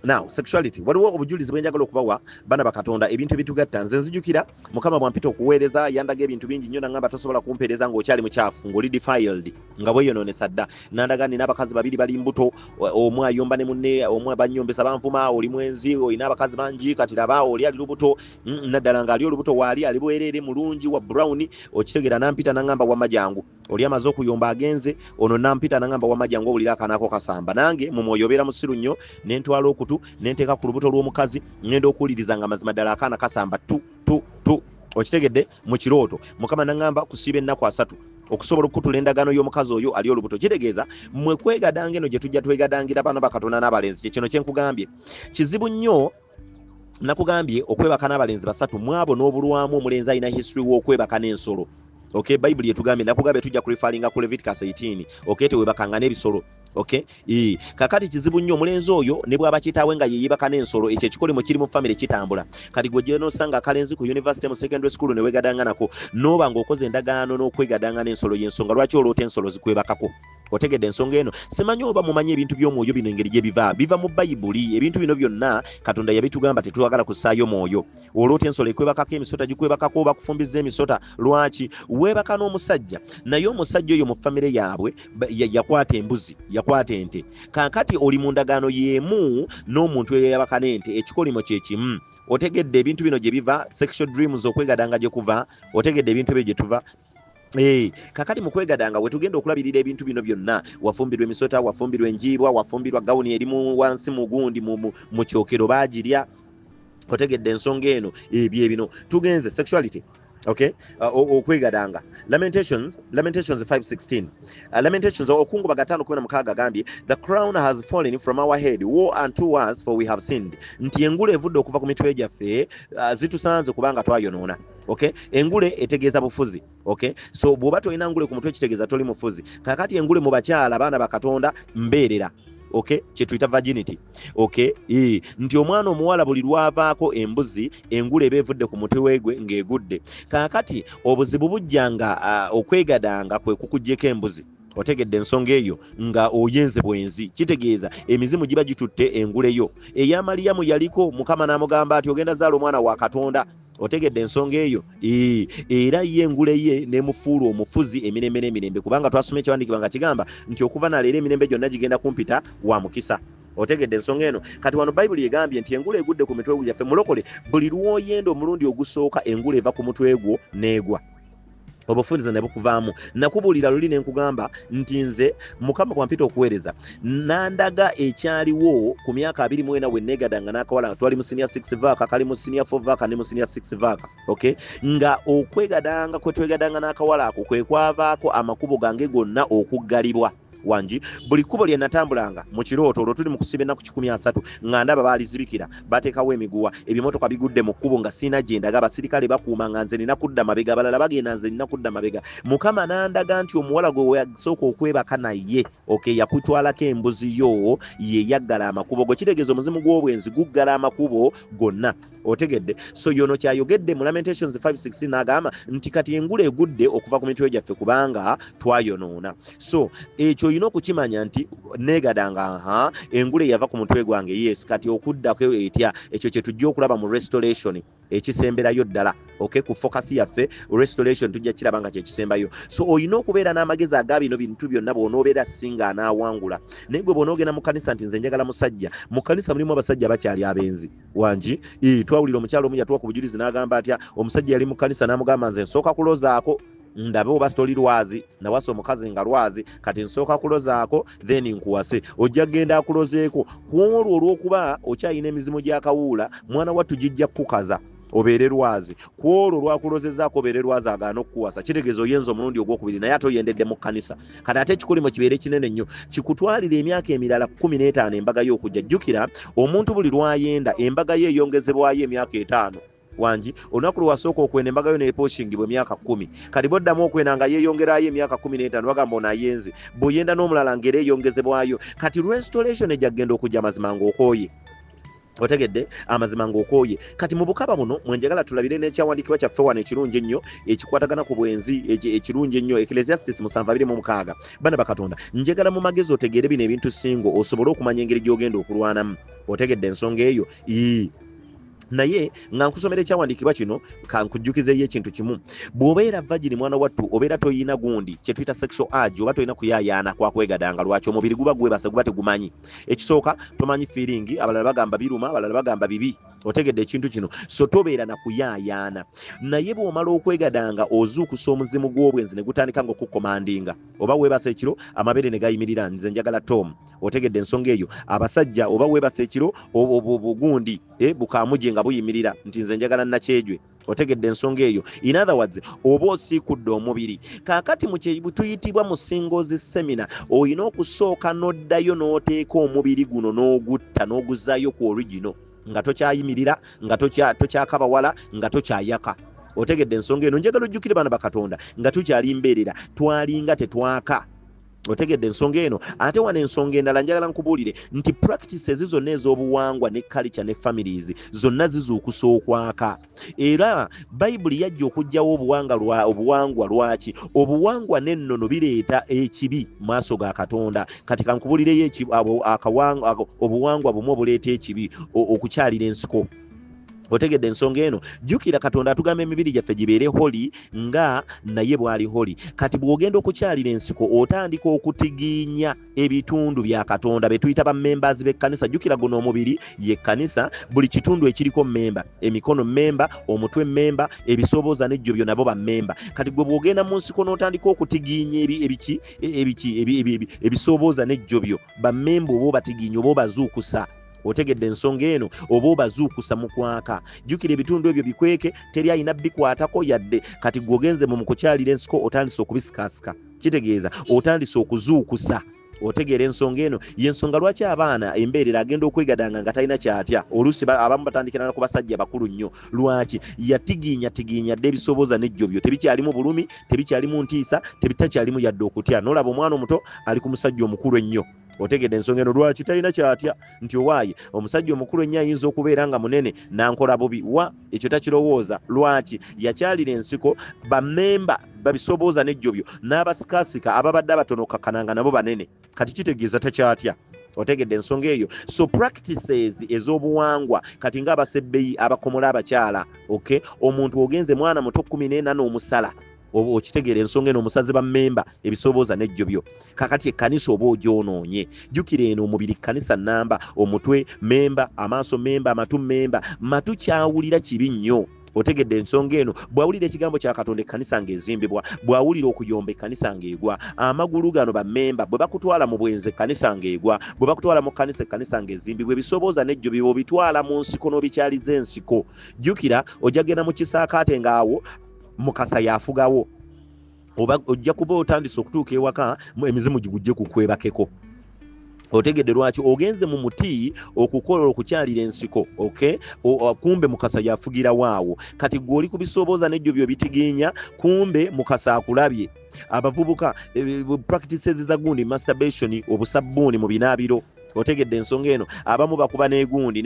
now sexuality waliwo obujulizi bwenjagala okubawa bana bakatonda ebintu ebitugatta nze nzijukira mukama bwampita okuweereza yandaga ebintu bingi nnyo nangamba tosobola kumpeereza ng'okyali mukyafu ng'oli defiled nga bweyonoonesa dda nandaga nina abakazi babiri bali mbuto omu ayomba ne munne omu banyombesa banvuma oli mwenzi olina abakazi bangi kati laba oli ali lubuto naddala ng'ali olubuto waali ali bwereere mulungi wa brown okitegeera nampita nangamba wamma jangu oli amaze okuyomba agenze ono nampita nangamba wamma jangu obulira akanaako kasamba nange mu mwoyo obeera musiru nnyo nentwala okutu nenteeka ku lubuto lw'omukazi ngenda okuwuliriza nga mazima ddala akaana kasamba tu okitegedde mu kirooto mukama nangamba kusiiba ennaku 3 okusobola okutula endagaano y'omukazi oyo ali olubuto kitegeeza mmwe kwegadanga eno gye tujja twegadangira baana bakatonda n'abalenzi kye kino kyenkugambye kizibu nnyo nakugambye okwebaka n'abalenzi basatu mwabo n'obulwamu omulenzi alina history w'okwebaka n'ensolo. Okay, Bible yetugambye nakugambye tujja kulifalinga ku Leviticus 18. Okay, tewebakanga n'ebisolo. Okay, kakati kizibu nnyo omulenzi oyo ne bwaba kitaawe nga yeyebaka n'ensolo ekyo ekikolimo kiri mu family kitambula. Kati gwe gye nosanga akalenzi ku university mu secondary school ne wegadanga nako noba ng'okoze endagaano n'okwegadanga n'ensolo y'ensonga lwaki olota ensolo zikwebakako. Otegedde ensonga eno simanyi oba mumanyi ebintu by'omwoyo bino engeri gye biva mu Bayibuli. Ebintu bino byonna Katonda yabitugamba tetwagala kusaayo mwoyo. Olota ensolo ekwebakako emisota gikwebakako oba kufumbiza emisota lwaki webaka n'omusajja naye omusajja oyo mu famire yaabwe yakwata embuzi yakwata ente. Kankati oli mu ndagaano y'emu n'omuntu eyo yabaka n'ente ekikolimo kye kimu. Otegedde ebintu bino gye biva sexual dreams okwegadanga gye kuva. Otegedde ebintu bye gye tuva. Kakati mu kwegadanga we tugenda okulabirira ebintu bino byonna wafumbirwa emisota wafumbirwa enjiibwa wafumbirwa gawuni erimu wansi mu gundi mu kyokero baagirya. Otegedde ensonga eno ebyo bino tugenze sexuality. Okay, okwegadanga Lamentations 5:16. Lamentations okungu bagatano 16 gambye the crown has fallen from our head, woe unto us for we have sinned. Nti engule evudde okuva ku mitwe gyaffe zitusanze kubanga twayonoona. Okay, engule etegeeza bufuzi. Okay, so bw'oba tolina ngule ku mutwe kitegeeza toli mufuzi. Kakati engule mu bakyala abaana bakatonda mbeerera. Okay, kyetuyita virginity. Okay, nti omwana omuwala buli lwavaako embuzi engule eba evudde ku mutwe weegwe ng'egudde. Kakati obuzibu bujjanga okwegadanga kwe kukuggyeko embuzi. Otegedde ensonga eyo nga oyenze bwenzi kitegeeza emizimu giba gitutte enguleyo. Eya Mariyamu yaliko Mukama n'amugamba ati ogenda zaala omwana wa Katonda. Otegedde ensonga eyo era ye engule ye nemufuula omufuzi emirembe n'emirembe kubanga twasoma ekyawandiikibwa nga kigamba nti okuva naleero emirembe gyonna gigenda kumpita wa mukisa. Otegedde ensonga eno kati wano Bayibuli egambye nti engule egudde ku mitwe gyaffe mulokole buli lwoyenda omulundi ogusooka engule eva ku mutwe gwo neegwa. Obufundiza ne bukuvaamu nakubulira luli ne nkugamba nti nze Mukama bwampita okuweereza nandaga ekyaliwo ku myaka 24 we negadanga n'akawala twali mu senior 6 vaka kali mu senior 4 vaka ne mu senior 6 vaka. Okay, nga okwegadanga kwe twegadanga n'akawala ako kwe kwavaako amakubo gange gonna okuggalibwa. Wanji buli kubo lye natambulanga mu kirooto olwo tuli mu kusiba ennaku 13 nga ndaba baalizibikira bateekawo emiguwa ebimotoka bigudde mu kkubo nga siina gye ndaga abasirikale bakuuma nga nze nina kudda mabega abalala bagenda nze nina kudda mabega. Mukama nandaga nti omuwala gwe yasooka okwebaka naye okay yakutwalako embuzi yo ye yaggala amakubo go kitegeeza omuzimu gw'obwenzi guggala amakubo gonna. Otegedde so yono kyayogedde mu Lamentations 5:16 n'agamba nti kati engule egudde okuva ku mitwe gyaffe kubanga twayonoona. So ekyo olina okukimanya nti negadanga engule yava ku mutwe gwange yes kati okuddako etya ekyo kye tujja okulaba mu restoration ekisemberayo ddala. Okay, ku focus yaffe restoration tujja kiraba nga kyekisembayo. So olina okubeera n'amagezi agabino bintu byonna bw'onoobeera singa anaawangula. Naye gwe bw'onoogenda mu kanisa nti nze njagala musajja mu kanisa mulimu abasajja bakyali abenzi. Wanji twawulira omukyalo omu yatuwa ku bujulizi n'agamba atya omusajja yali mu kanisa n'amugamba nze nsooka kulozaako ndabe oba sitoli lwazi nawasa omukazi nga lwazi kati nsooka kulozaako then nkuwase ojja genda akulozeeko ku olwo olw'okuba okyayina emizimu gy'akawuula mwana wattu gijja kukaza obeere lwazi ku olwo lwakulozezaako obeere lwazi agaana okukuwasa kitegeeza oyenza omulundi ogwokubiri naye ate oyendedde mu kkanisa kati ate ekikolimo kibeere kinene nnyo kikutwalira emyaka emirala 15 embaga y'okujja. Jjukira omuntu buli lwayenda embaga ye eyongezebwayo emyaka 5. Wanji olunaku lwasooka okwenda embaga yo neeposhingibwa emyaka 10 kati boddamu okwenda nga yeeyongerayo emyaka 15 bagamba onayenze bw'oyenda n'omulala ngeri eyongezebwayo kati restoration ejjagenda okujja amazima ng'okooye. Otegedde amazima ng'okooye kati mu bukaba buno mwenjagala tulabire n'ekyawandiikibwa kyaffe wano ekirungi ennyo ekikwatagana ku bwenzi ekirungi ennyo Ecclesiastes 7:26 bana bakatonda njagala mu magezi otegeere bino ebintu singo osobole okumanya engeri gy'ogenda okulwanamu. Otegedde ensonga eyo naye nga nkusomera ekyawandiikibwa kino kankujjukizeeyo ekintu kimu bw'obeera vagini mwana wattu obeera toyina gundi kye tuyita sexual urge oba toyina kuyaayaana kwa kwegadanga lwaki omubiri guba gwebase guba tegumanyi. Ekisooka tomanyi feeling abalala bagamba biruma abalala bagamba bibi. Otegedde ekintu kino so tobeera na kuyaayaana naye bw'omala okwegadanga ozuukusa omuzimu gw'obwenzi ne gutandika ng'okukomandinga oba weebasa ekiro amabeere ne gayimirira nze njagala Tom. Otegedde ensonga eyo abasajja oba weebasa ekiro obugundi bukamuje nga buyimirira nti nze njagala nakyejwe. Otegedde ensonga eyo in other words oba osiikudde omubiri kaakati mu kye tuyitibwa mu singles seminar oyina okusooka n'oddayo n'oteeka omubiri guno n'ogutta n'oguzaayo ku original. nga tokyayimirira nga tokyakabawala nga tokyayaka. Otegedde ensonga eno njagala ojjukire bana bakatonda nga tukyali mbeerera twalinga tetwaka. Otegedde ensonga eno ate wana ensonga endala njagala nkubuulire nti practices zonna ez'obuwangwa ne culture ne families zonna zizuukusa okwaka. Era Bayibuli yajja okugyawo obuwangwa lwaki? Obuwangwa n'ennono bireeta ekibi maaso ga Katonda. Kati kankubuulireyo obuwangwa bumu obuleeta ekibi okukyalira ensiko. Otegedde ensonga eno jjukira Katonda atugamba emibiri gyaffe gibeere holi nga naye bw'ali holi. Kati bw'ogenda okukyalira ensiko otandika okutigiinya ebitundu bya Katonda be tuyita bammembers b'ekkanisa. Jjukira guno omubiri ye kkanisa, buli kitundu ekiriko mmemba, emikono mmemba, omutwe mmemba, ebisobooza n'ejjo byo nabo bammemba. Kati gwe bw'ogenda mu nsiko n'otandika okutigiinya ebisobooza n'ejjo byo bammemba oba obatigiinya oba obazuukusa. Otegedde ensonga eno oba obazuukusa mu kwaka. Jjukira ebitundu ebyo bikweke, teri ayina bikwatako yadde. Kati gwogenze mu kukyalira ensiko otandise okubisikaasika. Kitegeeza otandise okuzuukusa. Otegeera ensonga eno y'ensonga lwaki abaana embeerera agenda okwegadanga nga talina kyatya. Oluusi abamu batandikira ku basajja bakulu nnyo. Lwaki? Yatigiinya dde ebisobooza n'ejjo byo. Tebikyalimu bulumi, tebikyalimu ntiisa, tebitakyalimu yadde okutya. N'olaba omwana omuto ali ku musajja omukulu ennyo. Otegedde ensonga eno lwaki talina kyatya nti owaaye omusajja omukulu ennyo ayinza okubeera nga munene nankola bubi. Ekyo takirowooza. Lwaki? Yakyalira ensiko, bammemba babisobooza n'ejjo byo n'abasikaasika ababadde abatonokakananga nabo banene. Kati kitegeeza takyatya. Otegedde ensonga eyo. So practices ez'obuwangwa kati ng'abasebbeyi abakomola abakyala. Okay? Omuntu ogenze mwana muto 14 n'omusala. Okitegeera ensonga eno omusaze bammemba ebisobooza n'ejjo byo. Kakati ekkanisa oba ogyonoonye. Jjukira eno omubiri kkanisa nnamba, omutwe mmemba, amaaso mmemba, amatu mmemba. Matu kyawulira kibi nnyo. Otegedde ensonga eno bw'awulira ekigambo kya Katonda ekkanisa ng'ezimbibwa, bw'awulira okuyomba ekkanisa ng'egwa. Amagulu gano bammemba bwe bakutwala mu bwenzi ekkanisa ng'egwa, bwe bakutwala mu kkanisa ekkanisa ng'ezimbibwa. Ebisobooza n'ejjo byo bitwala mu nsiko n'obikyaliza ensiko. Jjukira ojja genda mu kisaakaate ng'awo Mukasa yafugawo. Oba ojja kuba otandise okutuuka ewaka emizimu gigujje kukwebakeko. Otegedde lwaki? Ogenze mu muti okukola okukyalira ensiko. Okay? Kumbe Mukasa yafugira waawo. Kati gw'oli ku bisobooza n'ejjo byo bitigiinya, kumbe Mukasa akulabye. Abavubuka practices za gundi, masturbation, obusabbuuni mu binaabiro. Otegedde ensonga eno abamu bakuba n'egundi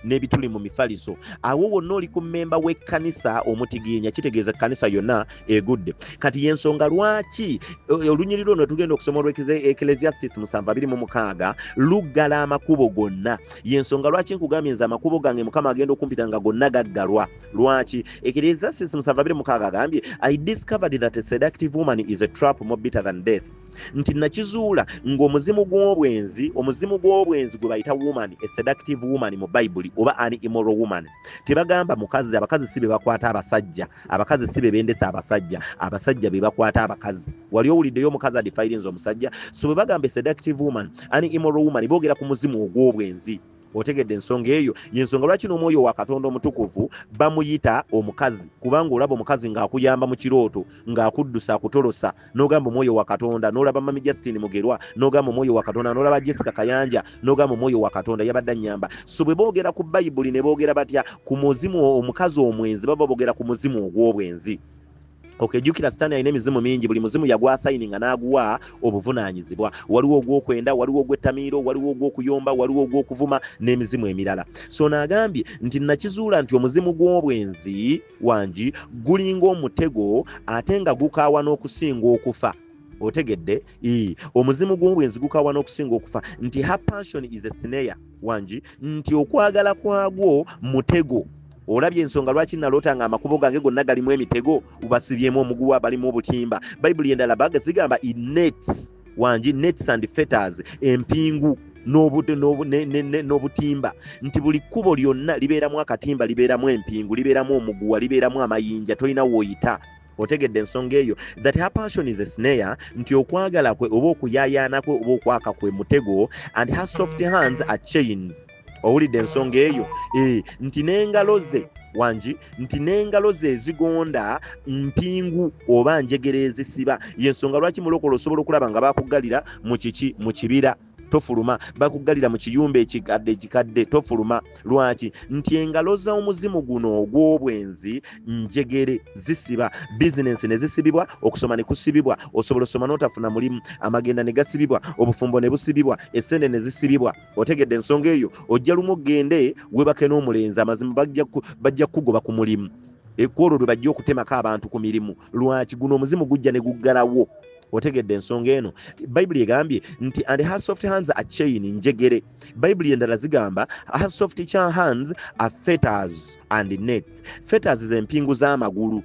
n'ebituli mu mifaliso. Awo wonna oli ku mmemba w'ekkanisa omutigiinya, kitegeeza ekkanisa yonna egudde. Kati y'ensonga lwaki olunyiriro luno tugenda okusoma Ecclesiastes 7:26 luggala amakubo gonna. Y'ensonga lwaki nkugambye nze amakubo gange Mukama agenda okumpita nga gonna gaggalwa. Lwaki? Ecclesiastes 7:26 agambye, I discovered that a seductive woman is a trap more bitter than death. Nti nakizuula ng'omuzimu gw'obwenzi gwe bayita woman, a seductive woman mu Bible oba an immoral woman. Tebagamba mukazi, abakazi si be bakwata abasajja, abakazi si be bendesa abasajja, abasajja be bakwata abakazi. Wali owuliddeyo omukazi adifairinze omusajja? So bwe bagamba seductive woman, an immoral woman, boogera ku muzimu ogw'obwenzi. Otegedde ensonga eyo y'ensonga lwaki n'omwoyo wa Katonda omutukuvu bamuyita omukazi, kubanga olaba omukazi ng'akuyamba mu kirooto, ng'akuddusa akutolosa, n'ogamba omwoyo wa Katonda, n'olaba Mami Justin Mugerwa, n'ogamba omwoyo wa Katonda, n'olaba Jessica Kayanja, n'ogamba omwoyo wa Katonda yabadde annyamba. So bwe boogera ku Bayibuli ne boogera batya ku muzimu omukazi omwenzi, baba boogera ku muzimu ogw'obwenzi. Okay, jukira Sitaani alina emizimu mingi, buli muzimu yagwa sayininga n'aguwa obuvunaanyizibwa. Waliwo ogw'okwenda, waliwo ogw'ettamiiro, waliwo ogw'okuyomba, waliwo ogw'okuvuma n'emizimu emirala. So n'agambye nti nakizuula nti omuzimu gw'obwenzi wangi gulinga omutego ate nga gukaawa n'okusinga okufa. Otegedde? Omuzimu gw'obwenzi gukaawa n'okusinga okufa. Nti her passion is a snare wangi, nti okwagala kwagwo mutego. Olabye ensonga lwaki naloota nga amakubo gange gonna galimu emitego, ubasibyemu omuguwa balimu obutimba. Bayibuli endala bagazigamba nets wangi, nets and fetters, empingu n'obutimba. Nti buli kkubo lyonna libeeramu akatimba, libeeramu empingu, libeeramu omuguwa, libeeramu amayinja, tolina w'oyita. Otegedde ensonga eyo, that her passion is a snare, nti okwagala kwe oba okuyaayaana kwe oba okwaka kwe mutego, and her soft hands are chains. Owulidde ensonga eyo? Nti n'engalo ze wangi, nti n'engalo ze ezigonda mpingu oba njegere ezisiba. Y'ensonga lwaki mulokole osobola okulaba nga bakuggalira mu kibira. tofuluma, bakugalira mu kiyumba ekikadde tofuluma. Lwaki? Nti engalo z'omuzimu guno ogw'obwenzi njegere zisiba, bizinensi ne zisibibwa, okusoma ne kusibibwa, osobola osoma n'otafuna mulimu, amagenda ne gasibibwa, obufumbo ne busibibwa, essende ne zisibibwa. Otegedde ensonga eyo, ojja lumu ogende webake n'omulenzi, amazima bajja kugoba ku mulimu. Ekkolwo lwe bajja okutemako abantu ku mirimu. Lwaki? Guno omuzimu gujja ne guggalawo. Otegedde ensonga eno. Bayibuli egambye nti and her soft hands are chain, njegere. Bayibuli endala zigamba her soft hands are fetters and nets. Fetters ze empingu z'amagulu.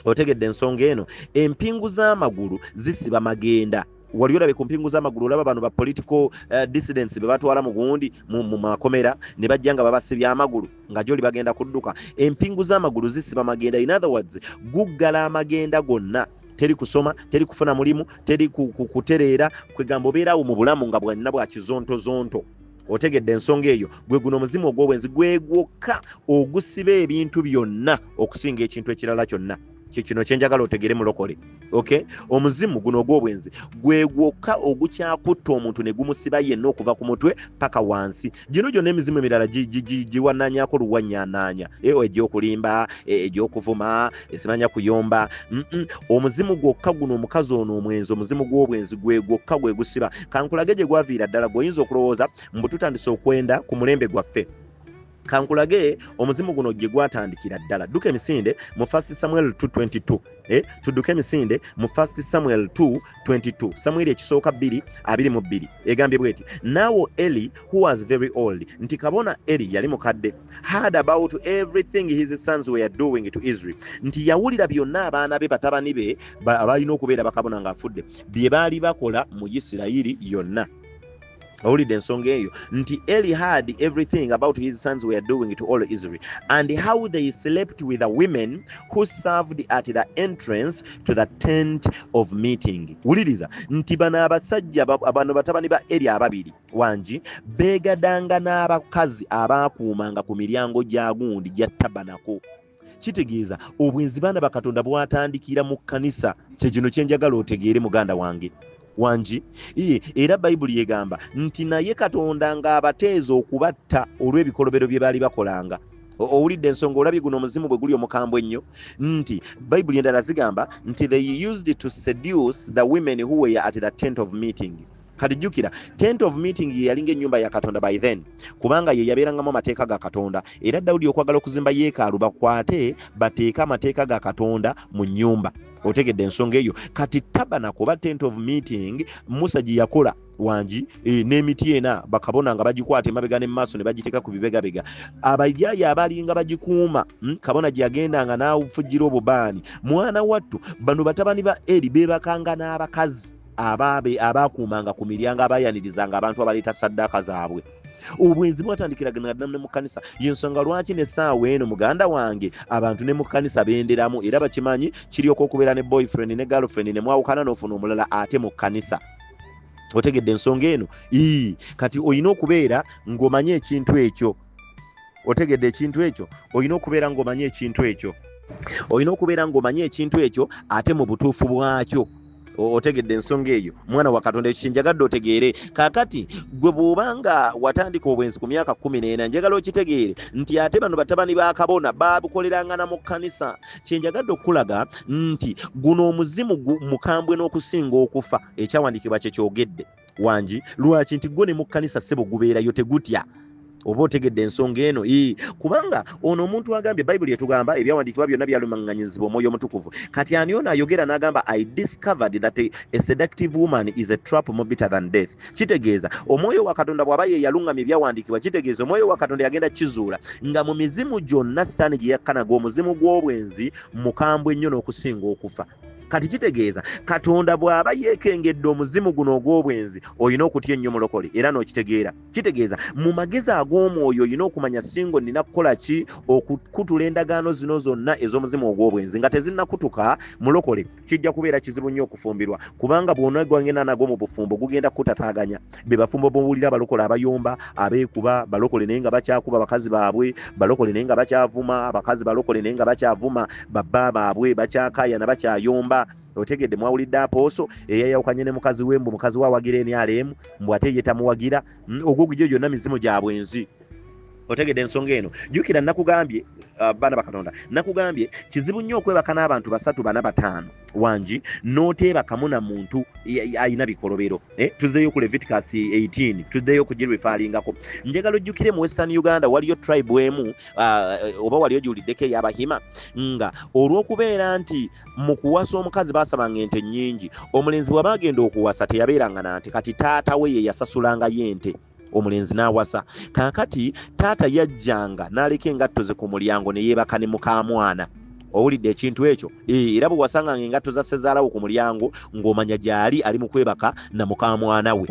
Otegedde ensonga eno. Empingu z'amagulu zisiba magenda. Wali olabe ku mpingu z'amagulu, olaba bano ba political dissidents be batwala mu gundi mu makomera ne bajja nga babasibya amagulu nga gyoli bagenda kudduka. Empingu z'amagulu zisiba magenda. In other words, guggala amagenda gonna. Teri kusoma, teri kufuna mulimu, teri kutereera, kwegamba obeerawo mu bulamu nga bwanna bwa kizonto. Otegedde ensonga eyo. Gwe guno omuzimu ogw'obwenzi gwegwokka ogusiba ebintu byonna okusinga ekintu ekirala kyonna. Kino kyenjagala otegere mulokole. Okay? Omuzimu guno ogw'obwenzi gwegwokka ogukyakutta omuntu ne gumusiba yenna okuva ku mutwe paka wansi. Gino gyonna emizimu emirala giwannanyako luwannyaanaanya. Egy'okulimba, egy'okuvuma, esimanya kuyomba. Omuzimu gwokka guno omukazi ono omwenzi, omuzimu gw'obwenzi gwegwokka gwe gusiba. Kankulage gye gwaviira ddala, gw'oyinza okulowooza mbu tutandise okwenda ku mulembe gwaffe. Kankulage omuzimu guno gye gwatandikira ddala. Dduka emisinde mu 1 Samuel 2:22. Tudduke emisinde mu 1 Samuel 2:22. Samuel ekisooka 2:22. Egambye bweti, now Eli, who was very old, nti kabona Eli yali mukadde, heard about everything his sons were doing to Israel. Nti yawulira byonna abaana be batabani be abalina okubeera bakabona ng'afudde bye baali bakola mu Isirayiri yonna. Awulidde ensonga eyo nti Eli had everything about his sons were doing to all Israel, and how they slept with the women who served at the entrance to the tent of meeting. Wuliriza nti bano abasajja bano batabani ba Eli ababiri wanji beegadanga n'abakazi abaakuumanga ku miryango gya gundi gya tabanako. Kitegeeza obwenzi baana bakatonda bwatandikira mu kkanisa. Kyekino kyenjagala otegeere muganda wange. Wanji era Bayibuli yegamba nti naye Katonda ng'abateeza okubatta olw'ebikolobero bye baali bakolanga. Owulidde ensonga, olabye guno omuzimu bwe guli omukambwe ennyo. Nti Bayibuli endala zigamba nti they used to seduce the women who were at the tent of meeting. Kati jjukira, tent of meeting ye yalinga ennyumba ya Katonda by then, kubanga ye yabeerangamu amateeka ga Katonda. Era Dawudi okwagala okuzimba yeekaalu bakwate bateeke amateeka ga Katonda mu nnyumba. Otegedde ensonga eyo. Kati tabanako ba tent of meeting Musa gye yakola wanji n'emiti ena bakabona nga bagikwata emabega ne maaso ne bagiteeka ku bibegabega. Abajaaya abalinga bagikuuma kabona gye yagendanga n'awufujjira obubaani. Mwana wattu bano batabani ba Eri beebakanga n'abakazi abaakuumanga ku miryango abaayanirizanga abantu abaleeta saddaaka zaabwe. Obwenzi bwatandikiraga ne mu kkanisa. Y'ensonga lwaki n'essaawa eno muganda wange abantu ne mu kkanisa benderamu era bakimanyi kiryoka okubeera ne boyfriend ne girlfriend ne mwawukana n'ofuna omulala ate mu kkanisa. Otegedde ensonga eno? Kati olina okubeera ng'omanye ekintu ekyo. Otegedde ekintu ekyo? Olina okubeera ng'omanye ekintu ekyo. Olina okubeera ng'omanye ekintu ekyo ate mu butuufu bwakyo. Otegedde ensonga eyo mwana wa Katonda. Ekinjagadde otegeere kaakati gwe bw'obanga watandika obwenzi ku myaka 14 njagala okitegeere nti ate bano batabani ba kabona babukolerangana mu kkanisa. Kyenjagadde okulaga nti guno omuzimu mukambwe n'okusinga okufa. Ekyawandiikibwa kye kyogedde wanji. Lwaki? Nti gwo ne mu kkanisa ssebo gubeerayo tegutya. Oba otegedde ensonga eno? Kubanga ono omuntu agambye Bayibuli etugamba ebyawandiikibwa byonna byalumanganyizibwa Omwoyo Omutukuvu. Kati ani ono ayogera n'agamba I discovered that a seductive woman is a trap more bitter than death. Kitegeeza Omwoyo wa Katonda bw'aba ye yalungamya ebyawandiikibwa, kitegeeza Omwoyo wa Katonda yagenda kizuula nga mu mizimu gyonna Sitaani gye yakkanaga omuzimu gw'obwenzi mukambwe ennyo n'okusinga okufa. Kati kitegeeza Katonda bw'aba yeekengedde omuzimu guno ogw'obwenzi olina okutya ennyo mulokole era n'okitegeera. Kitegeeza mu magezi ag'omwoyo olina okumanya singo nina kukola ki okukutula endagaano zino zonna ez'omuzimu ogw'obwenzi nga tezinnakutuka mulokole. Kijja kubeera kizibu nnyo okufumbirwa kubanga bw'onoogenda nago mu bufumbo gugenda kutataaganya. Be bafumbo b'owulira balokole abayomba, abeekuba, balokole naye nga bakyakuba bakazi baabwe, balokole naye nga bakyavuma abakazi, balokole naye nga bakyavuma babba baabwe, bakyakaayana bakyayomba. otegedde mwawulidde apooso eyayawukanye ne mukazi wembu mukazi wawagira NRM mbu ate ye tamuwagira ogwo gyo gyonna mizimu gya bwenzi otegedde ensonga eno jjukira nakugambye baana bakatonda nakugambye kizibu nnyo okwebaka n'abantu 3 4 5 wangi n'oteebakamu na muntu ayina bikolobero tuzzeeyo ku Leviticus 18 tuzzeeyo kugirifaalingako njagala ojjukire mu Western Uganda waliyo tribe emu oba waliyo giwuliddeko ey'Abahima nga olw'okubeera nti mu kuwasa omukazi baasabanga ente nnyingi omulenzi bw'aba agenda okuwasa teyabeeranga na nte kati taata we ye yasasulangayo ente omulenzi n'awasa kaakati taata yajjanga n'aleka engatto ze ku mulyango ne yeebaka ne mukaamwana owulidde ekintu ekyo era bwe wasanganga engatto za ssezaalawo ku mulyango ng'omanya gy'ali ali mu kwebaka na mukaamwana we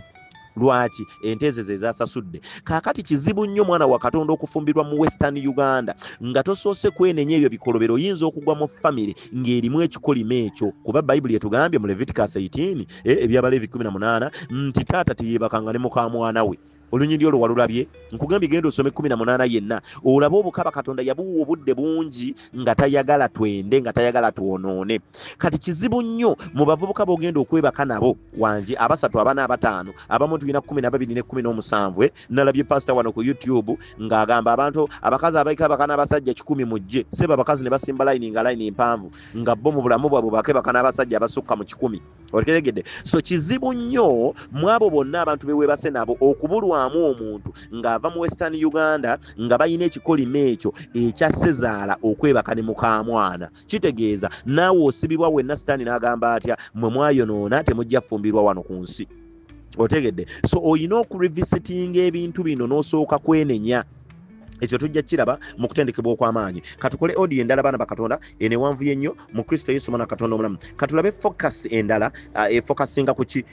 lwaki ente ze ezasasudde kaakati kizibu nnyo mwana wa Katonda okufumbirwa mu Western Uganda nga tosoose kwenenya ebyo bikolobero oyinza okugwa mu famire ng'erimu ekikolimo ekyo kuba Bayibuli etugambye mu Leviticus 18 eby'Abaleevi 18 nti taata teyeebakanga ne mukaamwana we olunyiri olwo walulabye nkugambye genda osome 18 yenna olaba obukaba Katonda yabuwa obudde bungi nga tayagala twende nga tayagala tuwonoone kati kizibu nnyo mu bavubuka bogenda okwebaka nabo wangi abasatu abana abatano abamu tulina 12 ne 17 nalabye pastor wano ku YouTube ng'agamba abantu abakazi abayika bakana abasajja 10 mujje seba abakazi ne basimba line mpanvu nga bo mu bulamu bwabwe bakebaka n'abasajja abasukka mu 10 otegeregedde so kizibu nnyo mwabo bonna abantu bewebase nabo okubulwamu omuntu ng'ava mu Western Uganda nga bayina ekikolimo ekyo ekya ssezaala okwebaka ne mukaamwana kitegeeza naawe osibibwa wenna sitaani n'agamba atya mwe mwayonoona temujja fumbirwa wano ku nsi otegedde so oyina okurevisitinga ebintu bino n'osooka kwenenya ekyo tujja kiraba mu kutendekebwa okw'amaanyi katukole audio endala baana bakatonda enewanvu yennyo mu Kristo Yesu mwana Katonda omulamu katulabe focus endala focusinga ku ki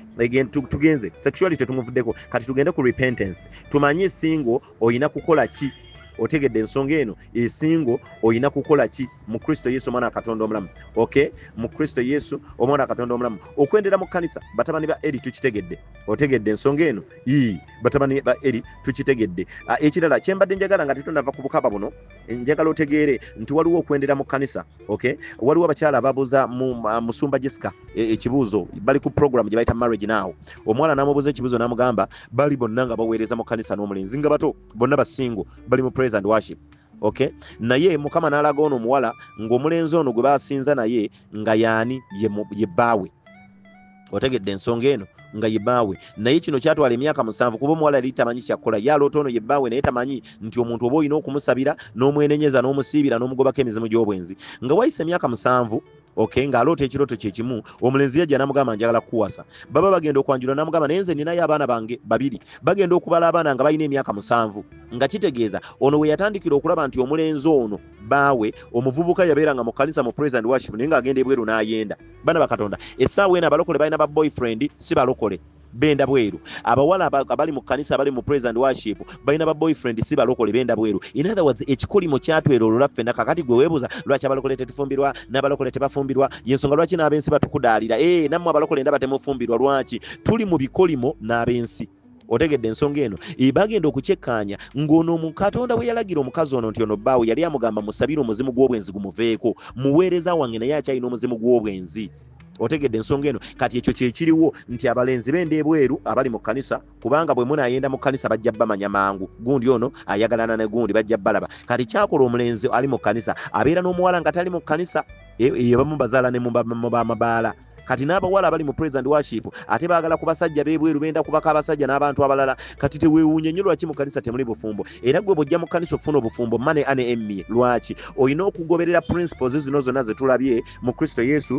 tugenze sexuality tumuvuddeko kati tugende ku repentance tumanye singo oyina kukola ki otegedde ensonga eno esingo oyina kukola ki mu Kristo Yesu mwana Katonda omulamu okay mu Kristo Yesu omwana Katonda omulamu okwendera mu kanisa batabani ba eri tukitegedde otegedde ensonga eno batabani ba eri tukitegedde ekirala kyembadde njagala nga tetunava ku bukaba buno njagala otegeere nti waliwo okwendera mu kanisa okay waliwo abakyala ababuuza mu Musumba Jessica ekibuuzo bali ku program gye bayita marriage now omwala n'amubuuza ekibuuzo n'amugamba bali bonna nga baweereza mu kanisa n'omulenzi nga bato bonna basingo bali mu praise and worship okay naye mukama n'alaga ono omuwala ng'omulenzi ono gwe baasinza naye nga yaani ye bbaawe otegedde ensonga eno nga ye bbaawe naye kino kyatwala emyaka 7 kuba omuwala yali tamanyi kyakola yaloota ono ye bbaawe naye tamanyi nti omuntu oba olina okumusabira n'omwenenyeza n'omusiibira n'omugobako emizimu gy'obwenzi nga wayise emyaka 7 okay ng'aloota ekirooto kye kimu omulenzi yajja n'amugamba njagala kukuwasa baba bagenda okwanjula n'amugamba naye nze ninayo abaana bange 2 bagenda okubala abaana nga balina emyaka 7 nga kitegeeza ono we yatandikira okulaba nti omulenzi ono baawe omuvubuka yabeeranga mu kanisa mu praise and worship naye ng'agenda ebweru n'ayenda baana bakatonda essaawa eno abalokole balina ba boyfriend si balokole benda bweru abawala abali mu kanisa abali mu praise and worship balina ba boyfriend si balokole benda bweru in other words ekikolimo kyatwera olulaffe nakakati gwe weebuuza lwaki abalokole tetufumbirwa n'abalokole tebafumbirwa yensonga lwaki n'ab'ensi batukudaalira nammwe abalokole ndaba temufumbirwa lwaki tuli mu bikolimo n'ab'ensi otegedde ensonga eno bagenda okukyekkaanya ng'ono mu Katonda bwe yalagira omukazi ono nti ono bbaawe yali amugamba musabire omuzimu gw'obwenzi gumuveeko muweereza wange naye akyalina omuzimu gw'obwenzi otegedde ensonga eno kati ekyo kyekiriwo nti abalenzi benda ebweru abali mu kanisa kubanga bwe munaayenda mu kanisa bajja bamanya mangu gundi ono ayagalana ne gundi bajja balaba kati kyakola omulenzi ali mu kanisa abeera n'omuwala nga tali mu kanisa eyo bamu bazaala ne mu bamabaala kati n'abawala abali mu praise and worship ate baagala ku basajja b'ebweru benda kubaka abasajja n'abantu abalala kati teweewuunye nnyo lwaki mu kanisa temuli bufumbo era gwe bw'ojja mu kanisa ofuna obufumbo mane ane emmi lwaki olina okugoberera principles zino zonna ze tulabye mu Kristo Yesu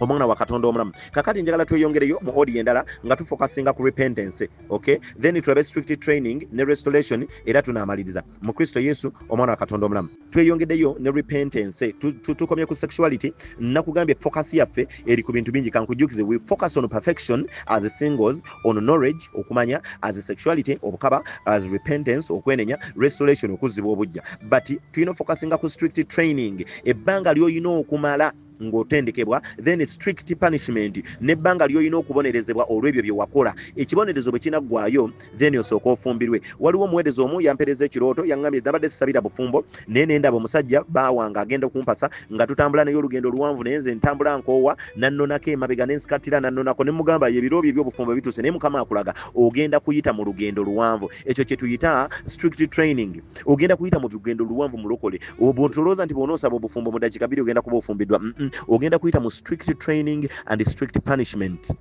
omwana wa Katonda omulamu kakati njagala tweyongereyo mu audio endala nga tufocusinga ku repentance okay then tulabe strict training ne restoration era tunaamaliriza mu Kristo Yesu omwana wa Katonda omulamu tweyongeddeyo ne repentance tukomye ku sexuality nakugambye focus yaffe eri ku bintu bingi kankujukize we focus on perfection as a singles on knowledge okumanya as a sexuality obukaba as repentance okwenenya restoration okuzibwa obujja but tuyina focusinga ku strict training ebbanga lyoyina okumala ng'otendekebwa, then strict punishment n'ebbanga ly'olina okubonerezebwa olw'ebyo bye wakola. Ekibonerezo bwe kinaggwaayo then osooka ofumbirwe. Waliwo omuweereza omu yampereza ekirooto yaŋŋambye nabadde sisabira bufumbo naye ne ndaba omusajja baawanga agenda okumpasa nga tutambula naye olugendo luwanvu naye nze ntambula nkoowa nannonako emabega ne nsikattira nannonako ne mugamba ebiro bye by'obufumbo bituuse naye Mukama akulaga ogenda kuyita mu lugendo luwanvu. Ekyo kye tuyita strict training. Ogenda kuyita mu lugendo luwanvu mulokole. Obwotolooza nti bw'onoosaba obufumbo mu dakiika 2 ogenda kuba ofumbiddwa. Ogenda kuyita mu strict training and strict punishment.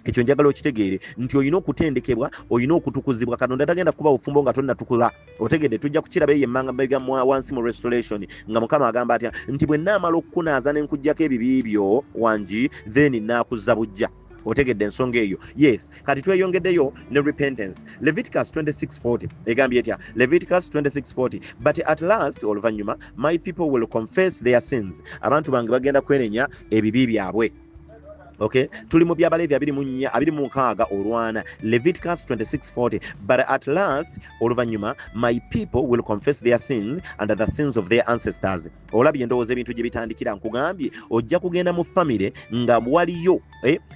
Ekyo njagala okitegeere nti olina okutendekebwa, olina okutukuzibwa. Katonda tagenda kuba bufumbo nga tonnatukula. Otegedde tujja kukiraba ye emmanga wansi mu restoration nga Mukama agamba atya nti bwe nnaamala okukunaaza ne nkuggyako ebibi byo wangi then naakuzza bujja. Otegedde ensonga eyo. Yes, kati tweyongeddeyo ne repentance. Leviticus 26:40 egambye etya? Leviticus 26:40 but at last oluvannyuma my people will confess their sins. Abantu bange bagenda kwenenya ebibi byabwe. Okay, tuli mu by'Abaleevi 26 olwana. Leviticus 26:40 but at last oluvannyuma my people will confess their sins and the sins of their ancestors. Olabye endowooza ebintu gye bitandikira nkugambye ojja kugenda mu famire nga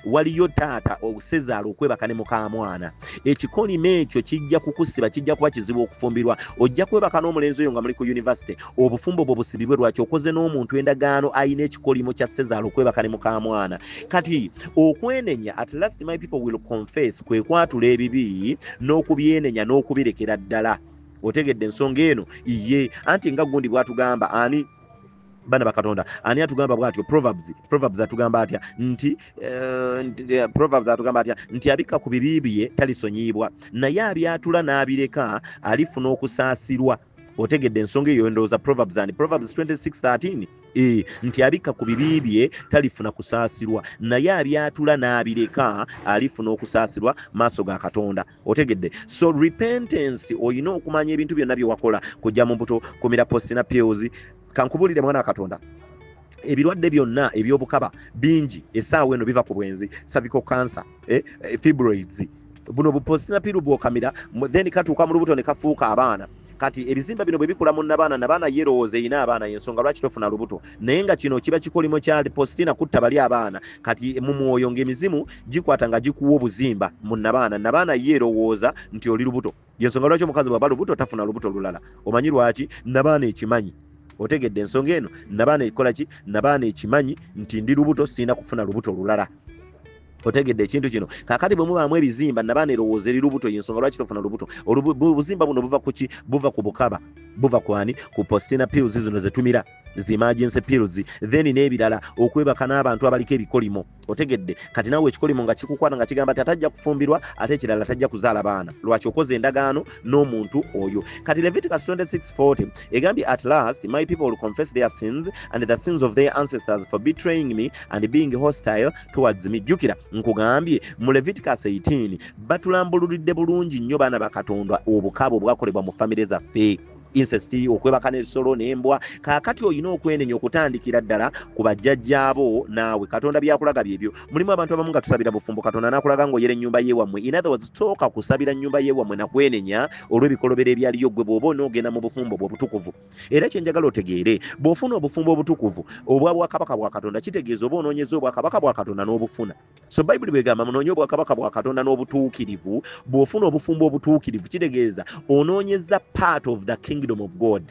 waliyo taata obusezaala okwebaka ne muka mwana. Ekikolimo ekyo kijja kukusiba, kijja kuba kizibu okufumbirwa. Ojja kwebaka n'omulenzi oyo nga muli ku university, obufumbo bwo busibibwe lwaki okoze n'omuntu endagaano ayina ekikolimo kya sezaala okwebaka ne muka mwana. Kati okwenenya at last my people will confess kwe kwatula ebibi n'okubyenenya n'okubirekera ddala. Otegedde ensonga eno iye anti nga gundi bwatugamba ani bana bakatonda ani atugamba bwatyo Proverbs atugamba atya nti Proverbs atugamba atya nti abika ku bibi bye talisonyibwa naye abyatula n'abireka alifuna okusaasirwa. Otegedde ensonga eyo ndowooza Proverbs 26:13 nti abika ku bibi bye talifuna kusaasirwa naye abyatula n'abireka alifuna okusaasirwa maaso ga Katonda. Otegedde, so repentance oyina okumanya ebintu byonna bye wakola kujja mu mbuto kumira postina pills. Kankubulire mwana wa Katonda, ebirwadde byonna eby'obukaba bingi essaawa eno biva ku bwenzi, cervical cancer, fibroids, buno bupostina pill bw'okamira then katuuka mu lubuto ne kafuuka abaana. Kati ebizimba bino bwe bikula mu nabaana yerowooza erina abaana y'ensonga lwaki tofuna lubuto naye nga kino kiba kikolimo kya postina kutta bali abaana. Kati mu mwoyo ng'emizimu gikwata nga gikuwa obuzimba mu nabaana yerowooza nti oli lubuto. Y'ensonga lwaki omukazi bw'aba lubuto tafuna lubuto lulala. Omanyi lwaki? Nabaana ekimanyi. Otegedde ensonga eno? Nabaana ekola ki? Nabaana ekimanyi nti ndi lubuto sina kufuna lubuto lulala. Otegedde ekintu kino. Kakati bwe mubaamu ebizimba nabaana erowooza eri lubuto y'ensonga lwaki tofuna lubuto. Obuzimba buno buva ku ki? Buva ku bukaba. Buva kwani? Ku postina pills zino zetumira, zi emergency pills, then n'ebirala okwebaka n'abantu abaliko ebikolimo. Otegedde, kati nawe ekikolimo nga kikukwata nga kigamba atajja kufumbirwa ate ekirala tajja kuzaala baana. Lwaki okoze endagaano n'omuntu oyo. Kati Leviticus 26:40 egambye at last my people will confess their sins and the sins of their ancestors for betraying me and being hostile towards me. Jjukira nkugambye mu Leviticus 18 batulambululidde bulungi nnyo baana ba Katonda obukabo bwakolebwa mu famire zaffe. Incest, okwebaka n'ebisolo n'embwa. Kaakati olina okwenenya okutandikira ddala ku bajjajjaabo naawe. Katonda byakulaga byebyo. Mulimu abantu abamu nga tusabira bufumbo Katonda n'akulaga ng'oyera ennyumba y'ewammwe. In other words, tooka kusabira nnyumba y'ewammwe na kwenenya olw'ebikolobero ebyaliyo ggwe bw'oba onoogenda mu bufumbo obutukuvu. Era kye njagala otegeere, bw'ofuna obufumbo obutukuvu obwa bwakabaka bwa Katonda kitegeeza oba onoonyeza obwakabaka bwa Katonda n'obufuna. So Bayibuli bw'egamba munoonye obwakabaka bwa Katonda n'obutuukirivu. Bw'ofuna obufumbo obutuukirivu kitegeeza onoonyeza part of the kingdom of God.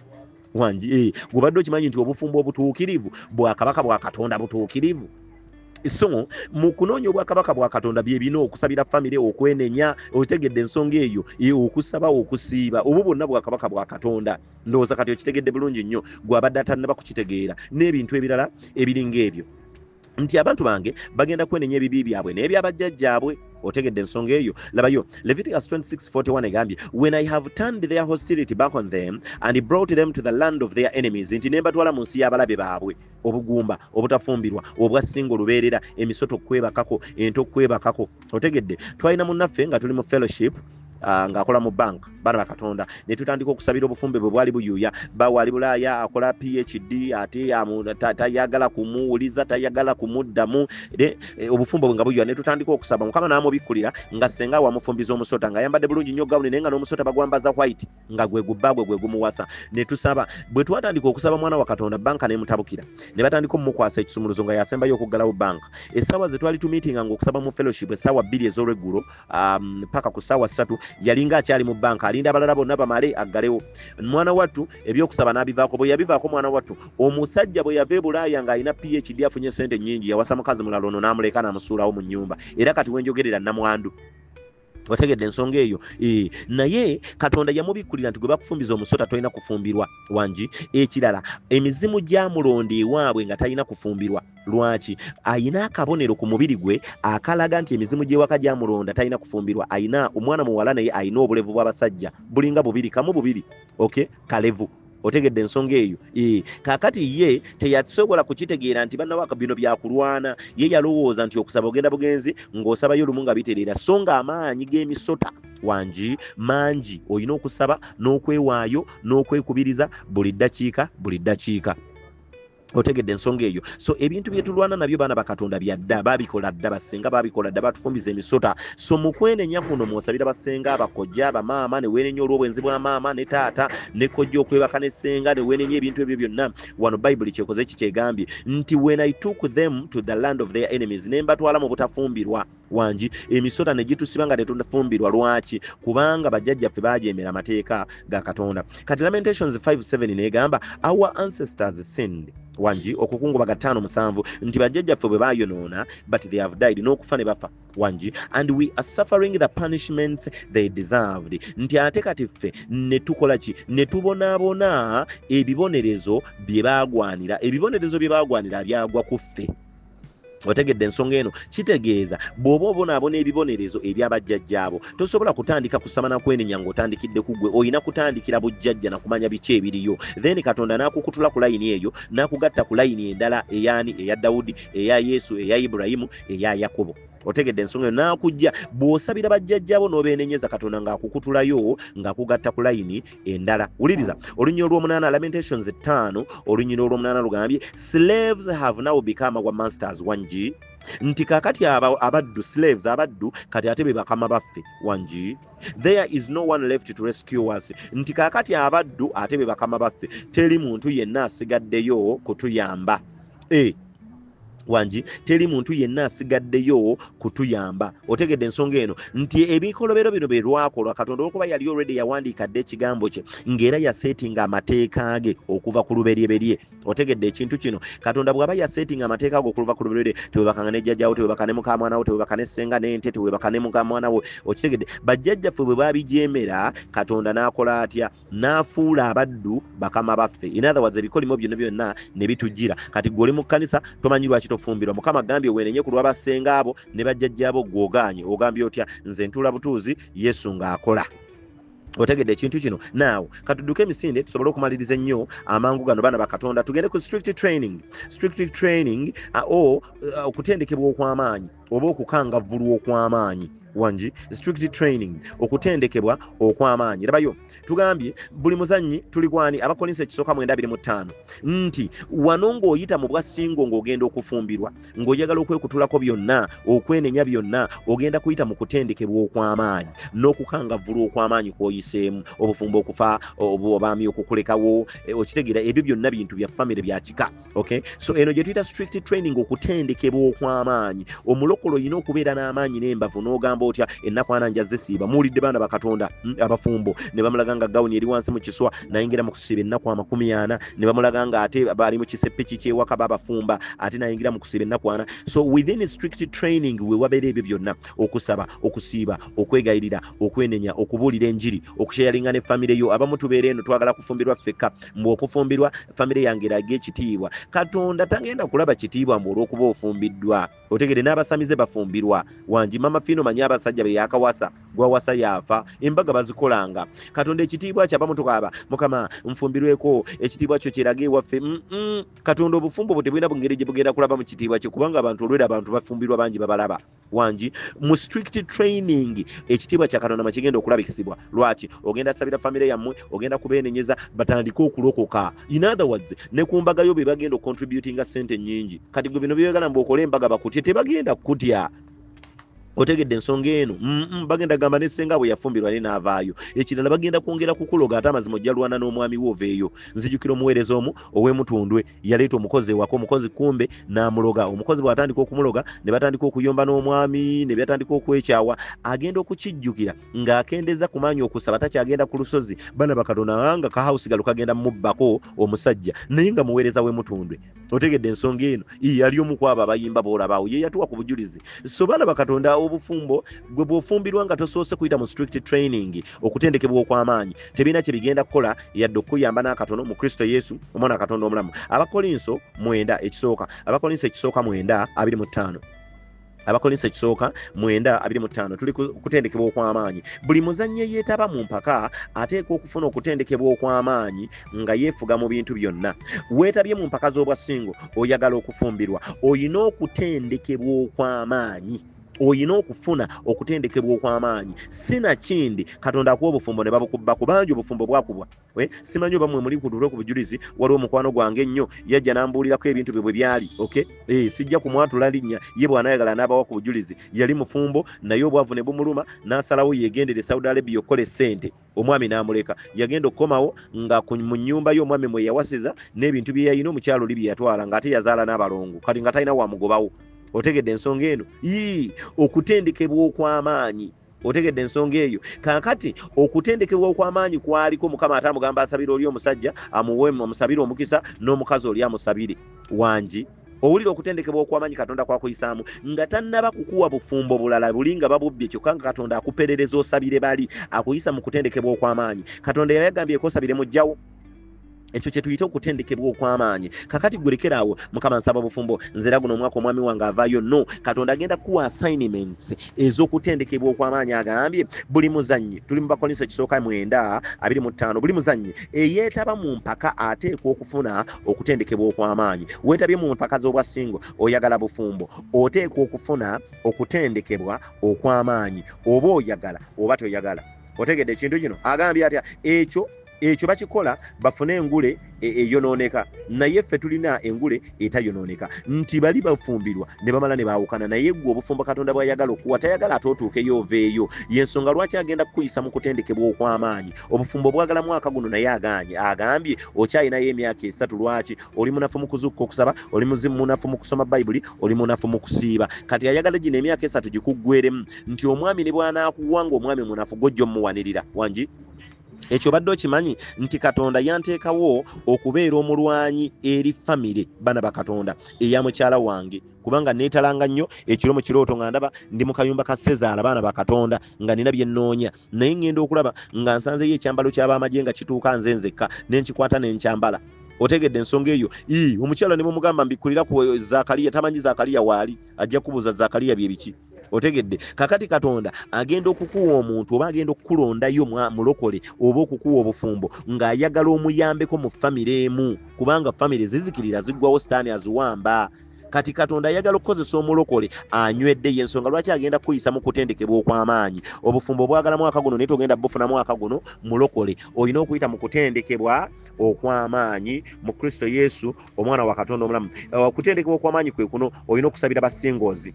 Wanji gubadde okimanyi nti obufumbo obutuukirivu bwakabaka bwa Katonda butuukirivu. So mu kunoonya obwakabaka bwa Katonda bye bino okusabira famire, okwenenya. Otegedde ensonga eyo okusaba, okusiiba, obwo bwonna bwakabaka bwa Katonda. Ndowooza kati okitegedde bulungi nnyo gwabadde atannaba kukitegeera n'ebintu ebirala ebiringa ebyo nti abantu bange bagenda kwenenya ebibi byabwe n'ebyabajjajjaabwe. Otegedde ensonga eyo. Labayo Leviticus 26:41 egambye when I have turned their hostility back on them and brought them to the land of their enemies, nti ne mbatwala mu nsi y'abalabe baabwe. Obugumba obutafumbirwa, obwasinga olubeerera, emisoto kwebakako, ento kwebakako. Otegedde twalina munnaffe nga tuli mu fellowship ng'akola mu bank bana bakatonda ne tutandika okusabira obufumbe bwe bwali buyuya bawali bulaaya akola PhD ate tayagala kumuwuliza tayagala kumuddamu obufumbo nga buyuya ne tutandika okusaba Mukama n'amubikkulira nga senga wamufumbiza omusota nga yambadde bulungi nnyo gawuni naye nga n'omusota bagwambaza white nga gwe gubbagwe gwe gumuwasa ne tusaba bwe twatandika okusaba mwana wa Katonda banka ne mutabukira ne batandika omukwasa ekisumuluzo nga yasembayo okuggalawo banka essaawa ze twali tumiitinga ng'okusaba mu fellowship essaawa 2 ez'olweggulo paka ku ssaawa 3 yalinga akyali mu banka alinda abalala bonna bamale aggalewo mwana wattu ebyokusaba n'abivaako bwe yabivaako mwana wattu omusajja bwe yava e Bulaaya ng'alina PhD afunye sente nnyingi yawasa mukazi mulala ono n'amuleka n'amusuulawo mu nnyumba era kati wenjogerera namwandu wategedde ensonga eyo naye Katonda yamubikkulira nti gwe bakufumbiza omusota tolina kufumbirwa wangi ekirala emizimu gyamulonda ewaabwe nga talina kufumbirwa lwaki ayina akabonero ku mubiri gwe akalaga nti emizimu gy'ewaka gyamulonda talina kufumbirwa ayina omwana muwala naye ayina obulevu bw'abasajja bulinga bubiri kamu bubiri okay kalevu otegedde ensonga eyo kakati ye teyasobola kukitegeera nti bannawaka bino byakulwana ye yalowooza nti okusaba ogenda bugenzi ng'osabayo lumu nga bitereera so nga amaanyi g'emisota wangi mangi olina okusaba n'okwewaayo n'okwekubiriza buli ddakiika otegedde ensonga eyo so ebintu byetulwana nabyo baana bakatonda byadda babikola dda basenga babikola dda batufumbiza emisota so mu kwenenya kuno mwosabira basenga abakojja abamaama ne wenenya olw'obwenzi bwa maama ne taata ne kojja okwebaka ne senga ne wenenya ebintu ebyo byonna wano bayibuli kyekoze kikyegambye nti when I took them to the land of their enemies ne mbatwala mu butafumbirwa wangi emisota ne gitusiba nga tetunafumbirwa lwaki kubanga bajjajjaffe bajeemera amateeka ga Katonda kati Lamentations 5:7 negamba our ancestors sinned wangi okukungubaga 5:7 nti bajjajjaffe bwe bayonoona but they have died n'okufa ne bafa wangi and we are suffering the punishments they deserved nti ate kati ffe ne tukola ki ne tubonaabona ebibonerezo bye baagwanira byagwa ku ffe otegedde ensonga eno kitegeeza bw'oba obonaabona ebibonerezo ebyabajjajjaabo tosobola kutandika kusama na kwenenya ng'otandikidde ku ggwe oyina kutandikira bujjajja na kumanya biki ebiriyo then Katonda n'akukutula ku layini eyo n'akugatta ku layini endala eyaani eya Dawudi eya Yesu eya Ibulayimu eya Yakobo otegedde ensonga eyo n'akujja bw'osabira bajjajjaabo n'obeenenyeza Katonda ng'akukutulayo ng'akugatta ku layini endala wuliriza olunyiri olw'omunaana Lamentations 5 olunyiri olw'omunaana lugambye slaves have now become our masters wangi nti kakati abaddu slaves abaddu kati ate be bakama baffe wangi there is no one left to rescue us nti kakati abaddu ate be bakama baffe teri muntu yenna asigaddeyo kutuyamba wangi teri muntu yenna asigaddeyo kutuyamba otegedde ensonga eno nti ebikolobero bino bye lwakolwa Katonda okuba yali already yawandiika dde ekigambo kye ng'era yasetinga amateeka ge okuva ku luberyeberye otegedde ekintu kino Katonda bw'aba yasetinga amateeka ge okuva ku luberyeberye tewebakanga ne jjajjaawo tewebaka ne muka mwana wo tewebaka ne ssenga n'ente tewebaka ne muka mwana wo okitegedde bajjajjaffe bwe babijeemera Katonda n'akola atya n'afuula abaddu bakama baffe in other words ebikolimo byonna ne bitujjira kati gwe oli mu kkanisa tomanyi lwaki tofumbirwa Mukama agambye wenenye ku lw'abasenga abo ne bajjajjaabo gw'ogaanye ogambye otya nze ntula butuuzi Yesu ng'akola otegedde ekintu kino naawe katudduke emisinde tusobole okumaliriza ennyo amangu gano baana bakatonda tugende ku strict training okutendekebwa okw'amaanyi oba okukangavvulwa okw'amaanyi wangi strict training okutendekebwa okw'amaanyi rabayo tugambye buli muzannyi tulikwani abakolinse ekisooka 9:25 nti wano ng'oyita mu bwasingo ng'ogenda okufumbirwa ng'oyagala okwekutulako byonna okwenenya byonna ogenda kuyita mu kutendekebwa okw'amaanyi n'okukangavvulwa okw'amaanyi kw'oyiseemu obufumbo okufa obaami okukulekawo okitegeera ebyo byonna bintu bya famire bya kika okay so eno gye tuyita strict training okutendekebwa okw'amaanyi omulokolo olina okubeera n'amaanyi n'embavu n'ogamba otya ennaku ana nja zisiiba muwulidde baana bakatonda abafumbo ne bamulaga nga gawuni eri wansi mu kiswa nayingira mu kusiiba ennaku 40 ne bamulaga nga ate bali mu kisepiki kyewaka babafumba ate nayingira mu kusiiba ennaku 4 so within strict training we wabeera ebyo byonna okusaba okusiiba okwegayirira okwenenya okubuulira enjiri okushayalinga ne famire yo abamu tubeera eno twagala kufumbirwa ffekka mbwe okufumbirwa famire yange eraga ekitiibwa Katonda tagenda kulaba kitiibwa mbwe olw'okuba ofumbiddwa otegere n'abasamize bafumbirwa wangi mama fino manyi abasajja be yakawasa gwawasa yafa embaga bazikolanga Katonda ekitiibwa kyabamu tukaaba Mukama nfumbirweko ekitiibwa kyo kirage waffe Katonda obufumbo butebwina bungeri gye bugenda kulaba mu kitiibwa kye kubanga abantu olwera abantu bafumbirwa bangi babalaba wangi mu strict training ekitiibwa kya Katonda makigenda okulabikisibwa lwaki ogenda sabira famire yammwe ogenda kubeenenyeza batandika okulokoka in other words ne ku mbaga yo be bagenda contributinga sente nyingi kati gwe bino byegala mbokole embaga bakutye tebagenda kutya otegedde ensonga eno bagenda gamba nessenga bwe yafumbirwa ne n'avaayo ekirala bagenda kwongera kukuloga ate amazima ojja lwana n'omwami wooveeyo nzijukira omuweereza omu ow'emutundwe yaleeta omukozi ewaka omukozi kumbe n'amuloga omukozi bw'atandika okumuloga ne batandika okuyomba n'omwami ne batandika okwekyawa agenda okukijjukira ng'akendeza ku maanyi okusaba takyagenda ku lusozi bana bakatonda nga kahawusi galo kagenda mubbako omusajja naye nga muweereza w'emutundwe otegedde ensonga eno yali omu ku abo abayimba boolabaawo ye yatuwa ku bujulizi so bana bakatonda obufumbo gwe bw'ofumbirwa nga tosoose kuyita mu strict training okutendekebwa okw'amaanyi tebirina kye bigenda kukola yadde okuyamba n'akatono mu Kristo Yesu omwana Katonda omulamu Abakolinso 9 ekisooka Abakolinso ekisooka 9:25 Abakolinso ekisooka 9:25 tuli kutendekebwa okw'amaanyi buli muzannyi yeetaba mu mpaka ateeka okufuna okutendekebwa okw'amaanyi nga yeefuga mu bintu byonna weetabye mu mpaka z'obwasingo oyagala okufumbirwa oyina okutendekebwa okw'amaanyi oyina okufuna okutendekebwa okw'amaanyi sinakindi Katonda akuwa obufumbo ne babukubba kubanja obufumbo bwakubwa simanyi oba mmwe muli kutulwa ku bujulizi waliwo omukwano gwange ennyo yajja n'ambuulirako ebintu bye bwe byali sijja kumwatula linnya ye bw'anaayagala n'abawa ku bujulizi yali mufumbo naye obwavu ne bumuluma n'asalawo yeegendere Saudi Arabia okkola essente omwami n'amuleka yagenda okukomawo nga mu nnyumba ye omwami mwe yawasiza n'ebintu bye yayina omukyalo oli bye yatwala ng'ate yazaala n'abalongo kati nga talina wamugobawo otegedde ensonga eno okutendekebwa okw'amaanyi otegedde ensonga eyo kaakati okutendekebwa okw'amaanyi kwaliko Mukama ate amugamba asabire oli omusajja amusabire omukisa n'omukazi oli amusabire wangi owulira okutendekebwa okw'amaanyi Katonda kwakuyisaamu nga tannaba kukuwa bufumbo bulala buli nga babubbye kyokka nga Katonda akuperereza osabire bali akuyisa mu kutendekebwa okw'amaanyi Katonda yali yagambyeko osabire mujjawo ekyo kye tuyita okutendekebwa okw'amaanyi kakati gulekeraawo Mukama nsaba bufumbo nzera guno omwaka omwami wange avaayo no Katonda agenda kuwa assignments ez'okutendekebwa okw'amaanyi agambye buli muzannyi tuli mu Bakolinso ekisooka 9:25 buli muzannyi eyeetaba mu mpaka ateekwa okufuna okutendekebwa okw'amaanyi weetabye mu mpaka z'obwasingo oyagala bufumbo oteekwa okufuna okutendekebwa okw'amaanyi oba oyagala oba toyagala otegedde ekintu kino agambye atya ekyo bakikola bafune engule eyonooneka naye ffe tulina engule etayonooneka nti bali bafumbirwa ne bamala ne baawukana naye gwe obufumbo Katonda bw'ayagala okuwa tayagala ate otuukeyo oveeyo y'ensonga lwaki agenda kukuyisa mu kutendekebwa okw'amaanyi obufumbo bwagala mwaka guno naye agambye okyayinayo emyaka 3 lwaki oli munafu mu kuzuukuka okusaba oli munafu mu kusoma Bayibuli oli munafu mu kusiiba kati ayagala gino emyaka 3 gikuggweremu nti omwami ne bw'anaakuwanga omwami munafu gojja omuwanirira wangi ekyo badde okimanyi nti Katonda yanteekawo okubeera omulwanyi eri famire bana bakatonda eya mukyala wange kubanga neetalanga nnyo ekiro mu kirooto nga ndaba ndi mu kayumba ka Sezaala baana bakatonda nga nina bye nnoonya naye ngenda okulaba nga nsanzeyo ekyambalo ky'abamagye nga kituuka nze nzekka nenkikwata nenkyambala otegedde ensonga eyo omukyala ne mumugamba mbikulira ku Zakaliya tamanyi Zakaliya waali ajja kubuuza Zakaliya bye biki otegedde kakati Katonda agenda okukuwa omuntu oba agenda okukulondayo mulokole oba okukuwa obufumbo ng'ayagala omuyambeko mu famire emu kubanga famire zizikirira ziggwawo sitaani aziwamba kati Katonda ayagala okukozesa omulokole anywedde y'ensonga lwaki agenda kuyisa mu kutendekebwa okw'amaanyi obufumbo bwagala mwaka guno naye togenda bufuna mwaka guno mulokole olina okuyita mu kutendekebwa okw'amaanyi mu Kristo Yesu omwana wa Katonda omulamu okutendekebwa okw'amaanyi kwe kuno olina okusabira basingoozi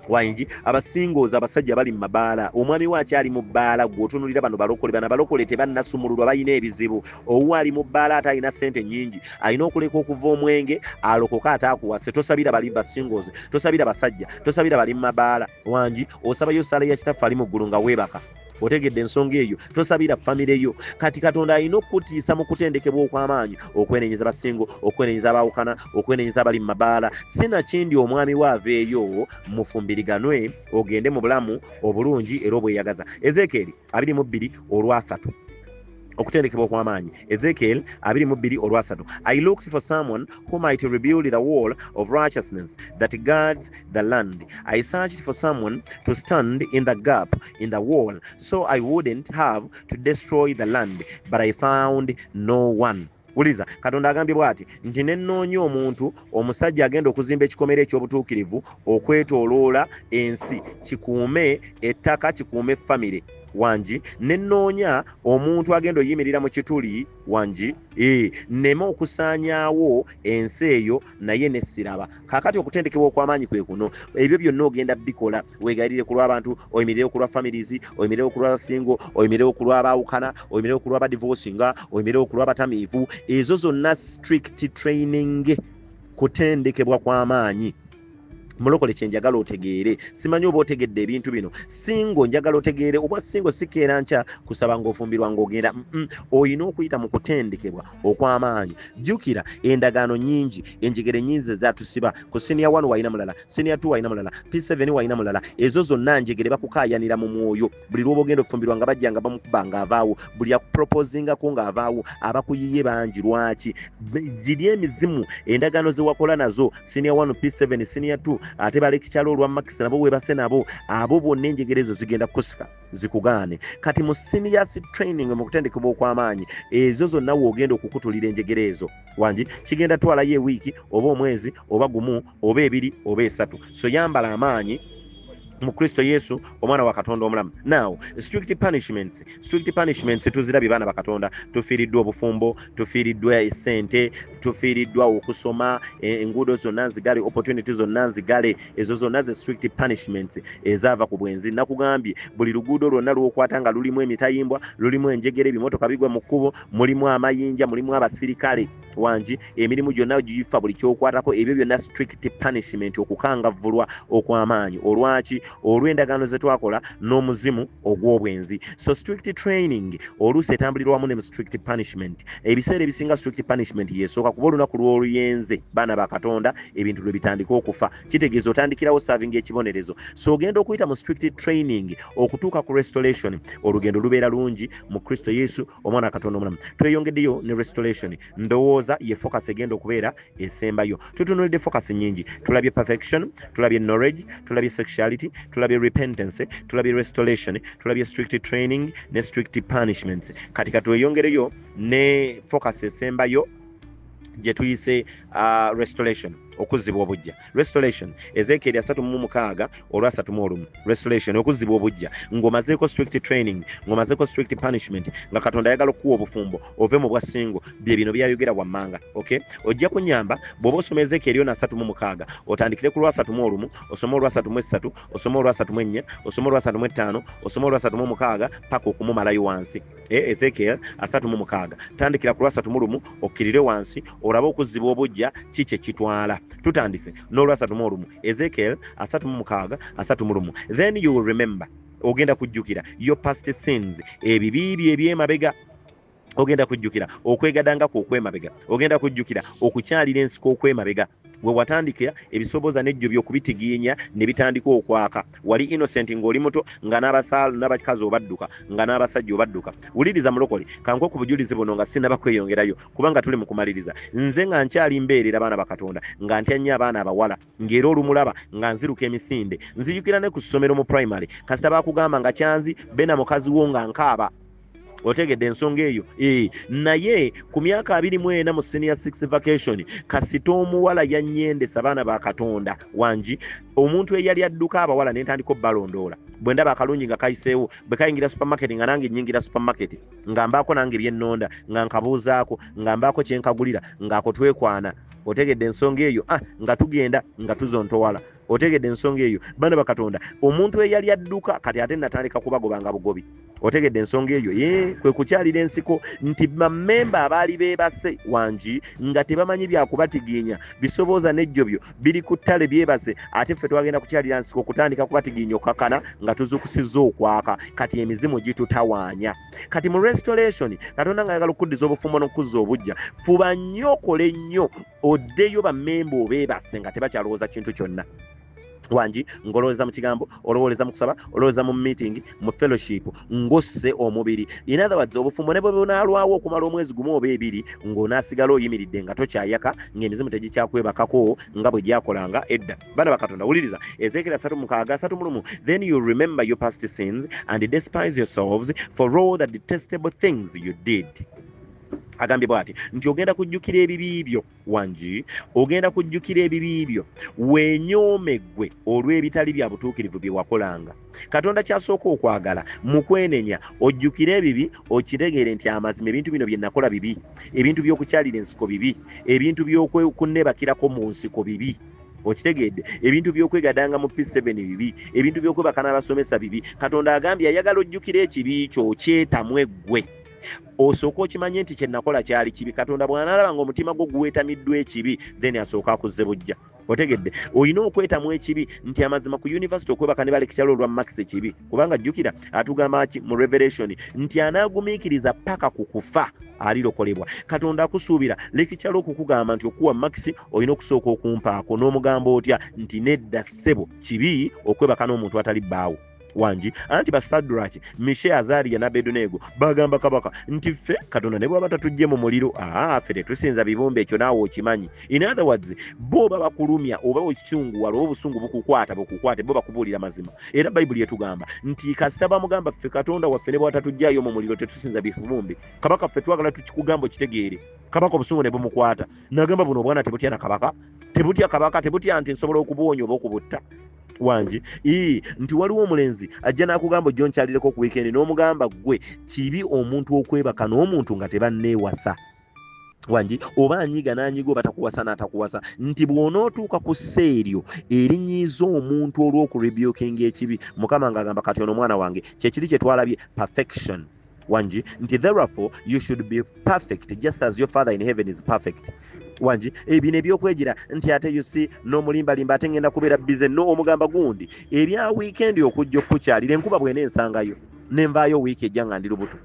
wangi abasingoozi abasajja bali mu mabaala omwami waaki ali mu bbaala gw'otunulira bano balokole tebannasumululwa balina ebizibu owu ali mu bbaala ate alina ssente nnyingi alina okuleka okuva omwenge alokoka ate akuwase tosabira bali basingoozi tosabira basajja tosabira bali mu mabaala wangi osabayo ssaala ya kitaffe ali mu ggulu nga weebaka otegedde ensonga eyo tosabira famire yo kati Katonda alina okutiisa mu kutendekebwa okw'amaanyi okwenenyeza basingo okwenenyeza abaawukana okwenenyeza abali mu mabaala sinakindi omwami waaveeyo mufumbiriganwe ogende mu bulamu obulungi era obweyagaza Ezekieri 22:3 okutendekebwa kw'amaanyi. Ezekiel 22:3. I looked for someone who might rebuild the wall of righteousness that guards the land. I searched for someone to stand in the gap in the wall so I wouldn't have to destroy the land, but I found no one. Uliza Katonda agambye bw'ati nti nennoonya omuntu omusajja agenda okuzimba ekikomera eky'obutuukirivu okwetooloola ensi kikuume ettaka kikuume famire wanji nennoonya omuntu agenda oyimirira mu kituli wanji nneme okusaanyaawo ensi eyo naye nessiraba. Kaakati okutendekebwa okw'amaanyi kwe kuno ebyo byonna ogenda bikola weegayirire ku lw'abantu, oyimirewo ku lwa families, oyimirewo ku lwa singo, oyimirewo ku lw'abaawukana, oyimirewo ku lw'abadivorcinga, oyimirewo ku lw'abatamiivu. Ezo zonna strict training, kutendekebwa kw'amaanyi. Mulokole kye njagala otegeere, simanyi oba otegedde ebintu bino. Singo njagala otegeere oba singo sikeera nkya kusaba ng'ofumbirwa ng'ogenda. Oyina okuyita mu kutendekebwa okw'amaanyi. Jjukira endagaano nnyingi, enjegere nnyingi ezatusiba. Ku senior 1 wayina mulala, senior 2 wayina mulala, P7 wayina mulala. Ezo zonna njegere bakukaayanira mu mwoyo. Buli lw'oba ogenda ofumbirwa nga bajja nga bamukuba ng'avaawo, buli akuproposingako ng'avaawo, abakuyiye bangi. Lwaki? Giri emizimu endagaano ze wakola nazo senior 1 P7 senior 2 ate balekikyalo olwa makisi nabo webase nabo, abo bonna enjegere ezo zigenda kusika zikugaane. Kati mu seniors training mu kutendekebwa okw'amaanyi ezo zonna woogenda okukutulira enjegere ezo wanji kigenda twalayo ewiiki oba omwezi oba gumu oba ebiri oba esatu. So yambala amaanyi mu Kristo Yesu omwana wa Katonda omulamu. Now strict punishments tuzirabye baana ba Katonda. Tufiiriddwa obufumbo, tufiiriddwa essente, tufiiriddwa okusoma, enguudo zonna nzigale, opportunities zonna nzigale. Ezo zonna ze strict punishments ezaava ku bwenzi. Nakugambye buli luguudo lwonna lw'okwata nga lulimu emitayimbwa, lulimu enjegere, ebimotoka bigwa mu kkubo, mulimu amayinja, mulimu abasirikale wanji emirimu gyonna gifa buli kyokwatako. Ebyo byonna strict punishment, okukangavvulwa okw'amaanyi. Olwaki? Olw'endagaano ze twakola n'omuzimu ogw'obwenzi. So strict training oluusi etambulirwamu ne strict punishment. Ebiseera ebisinga strict punishment yesooka kuba olunaku lw'oluyenze baana ba Katonda ebintu lwe bitandika okufa. Kitegeeza otandikirawo serving ekibonerezo. So ogenda okuyita mu strict training okutuuka ku restoration. Olugendo lubeera lungi mu Kristo Yesu omwana wa Katonda omulamu. Tweyongeddeyo ne restoration. Ndowooza ye focus egenda okubeera esembayo. Tutunuulidde focus nnyingi. Tulabye perfection, tulabye knowledge, tulabye sexuality, tulabye repentance, tulabye restoration, tulabye strict training ne strict punishments. Kati katweyongereyo ne focus esembayo gye tuyise restoration, okuzibwa obujja. Restoration Ezekiel 3:6 olwa 3:1. Restoration okuzibwa obujja ng'omazeeko strict training, ng'omazeeko strict punishment, nga Katonda ayagala okuwa obufumbo ove mu bwasingo. Bye bino byayogera wammanga. Okay, ojja kunyamba bw'oba osoma Ezekiel 4:6 otandikire ku lwa 3:1, osoma olwa 3:3, osoma olwa 3:4, osoma olwa 3:5, osoma olwa 3:6 paka okumumalayo wansi. Ezekiel 3:6 tandikira ku lwa 3:1 okkirire wansi olabe okuzibwa obujja kiki kitwala. Tutandise n'olwa 3:1 Ezekiel 3:6 3:1. Then you will remember, ogenda kujjukira your past sins, ebibi ebyemabega. Ogenda kujjukira okwegadangako okwemabega. Ogenda kujjukira okukyalira ensiko okwemabega. We watandikira ebisoboza n'ejjo by'okubitigiinya ne bitandika okwaka. Wali innocent ng'oli muto nga n'abasaalo n'abakazi obadduka nga n'abasajja obadduka. Wuliriza mulokole kankwe ku bujulizi buno nga sinaba kweyongerayo kubanga tuli mu kumaliriza. Nze nga nkyali mbeerera baana ba Katonda nga ntya nnyo abaana abawala ng'era olumulaba nga nziruka emisinde. Nzijukira ne ku ssomero mu primary kasita baakugamba nga kyanzi bena mukazi wo nga nkaaba. Otegedde ensonga eyo. Naye ku myaka 24 mu senior 6 vacation kasita omuwala yannyendesa baana ba Katonda wanji omuntu eyali adduka abawala n'entandika obbalondoola. Bwe ndaba akalungi nga kayiseewo bwe kayingira supermarket nga nange nnyingira supermarket nga mbaako nange byennonda nga nkabuuzaako nga mbaako kye nkagulira ng'ako twekwana. Otegedde ensonga eyo nga tugenda nga tuzontowala. Otegedde ensonga eyo baana ba Katonda omuntu eyali adduka kati ate natandika kubagobanga bugobi. Otegedde ensonga eyo kwe kukyalira ensiko nti bammemba abaali beebase wanji nga tebamanyi byakubatigiinya bisoboza n'ejjo byo biri ku ttale byebase ate ffe twagenda kukyalira nsiko kutandika kubatigiinya okakana nga tuzukusizza okwaka. Kati emizimu gitutawaanya. Kati mu restoration Katonda nga ayagala okuddiza obufumbo n'okuzza obujja, fuba nnyo okole nnyo oddeyo bammemba obeebase nga tebakyalowooza kintu kyonna. wanji ngoloweza mu kigambo olowoleza mu kusaba oloweza mu meeting mu fellowship ngosse omubiri. In other words obufumbo ne bwe bunaalwawo okumala omwezi gumu oba ebiri ng'onaasigala oyimiridde nga tokyayaka ng'emizimu tegikyakwebakako nga bwe gyakolanga edda. Bana bakatonda wuliriza Ezekiel 3:6 then you remember your past sins and despise yourselves for all the detestable things you did. Agambye bwati nti ogenda kujjukira ebibi byo wanji ogenda kujjukira ebibi byo wenyoomegwe olw'ebitali bya butuukirivu bye wakolanga. Katonda kyasooka okwagala mu kwenenya ojjukire ebibi okitegeere nti amazima ebintu bino bye nakola bibi, ebintu by'okukyalira ensiko bibi, ebintu by'okunnebakirako mu nsiko bibi. Okitegedde ebintu by'okwegadanga mu P7 bibi, ebintu by'okwebaka n'abasomesa bibi. Katonda agambye ayagala ojjukire ekibi kyo okyetamwe ggwe osooka okimanye nti kye nakola kyali kibi. Katonda bw'anaalaba ng'omutima gwo guweetamiddwa ekibi then asooka akuzze bujja. Otegedde olina okwetamu ekibi nti amazima ku university okwebaka ne balekitalo olwa max ekibi, kubanga jjukira atugamba ki mu Revelation nti anaagumiikiriza paka ku kufa alirokolebwa. Katonda akusuubira lekitalo okukugamba nti okuwa max olina okusooka okumpaako n'omugamba otya nti nedda ssebo kibi okwebaka n'omuntu atali bbaawo wanji. Anti Sadraki, Meshaki, Azariya na Abedunego bagamba kabaka nti ffe Katonda ne bw'aba tatujje mu muliro ffe tetusinza bibumbe ekyo naawe okimanyi. In other words bo baba bakulumya oba okisunguwala oba obusungu bukukwate bo bakubuulira mazima. Era Bayibuli etugamba nti kasita bamugamba ffe Katonda waffe ne bw'atatujjayo mu muliro tetusinza bibumbe. Kabaka ffe twagala tukikugamba okitegeere. Kabaka obusungu ne bumukwata n'agamba buno obwana tebutya na kabaka, tebutya kabaka, tebutya nti nsobola okubuwonya oba okubutta wanji nti waliwo omulenzi ajja n'akugamba ojjo nkyalireko ku weekend n'omugamba gwe kibi omuntu okwebaka n'omuntu nga tebanneewasa wanji oba anyiga n'anyiga oba takuwasa n'atakuwasa nti bw'onootuuka ku sseeryo erinyiiza omuntu olw'okurebukinga ekibi. Mukama ng'agamba kati ono omwana wange kyekiri kye twalabye perfection wanji nti therefore you should be perfect just as your father in heaven is perfect wanji. Ebino ebyokwegira nti ate yusi n'omulimbalimba ate ngenda kubeera bize no omugamba gundi ebya weekend okujja okukyalira enkuba bw'ene ensangaayo nenvaayo wiiki ejja nga ndi lubuto.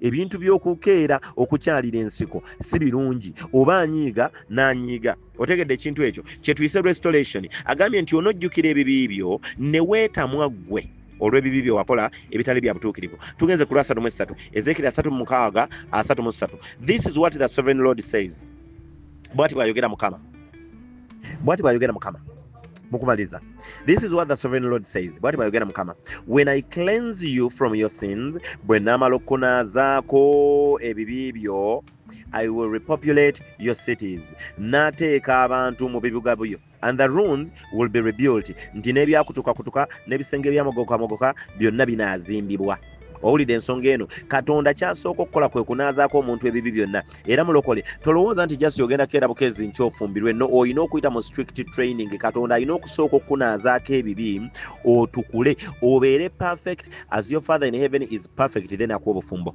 Ebintu by'okukeera okukyalira ensiko si birungi oba anyiiga n'anyiiga. Otegedde ekintu ekyo kye tuyise restoration. Agambye nti onojjukira ebibi byo ne weetamwa ggwe olw'ebibi bye wakola ebitali bya butuukirivu. Tugenze ku 3:3 Ezekiel 3:6-3. This is what the sovereign Lord says. Bwati bw'ayogera Mukama mukumaliza. This is what the sovereign Lord says. Bwati bw'ayogera Mukama, when I cleanse you from your sins, bwe naamala okukunaazaako ebibi byo, I will repopulate your cities. Nateeka abantu mu bibuga byo. And the ruins will be rebuilt. Nti n'ebyakutukakutuka n'ebisenge byamogokamogoka byonna binaazimbibwa. Owulidde ensonga eno. Katonda kyasooka okukola kwe kunaazaako omuntu ebibi byonna. Era mulokole tolowooza nti just ogenda keera bukezi nkyofumbirwe. No, olina okuyita mu strict training. Katonda alina okusooka okukunaazaako ebibi otukule obeere perfect as your father in heaven is perfect, then akuwa obufumbo.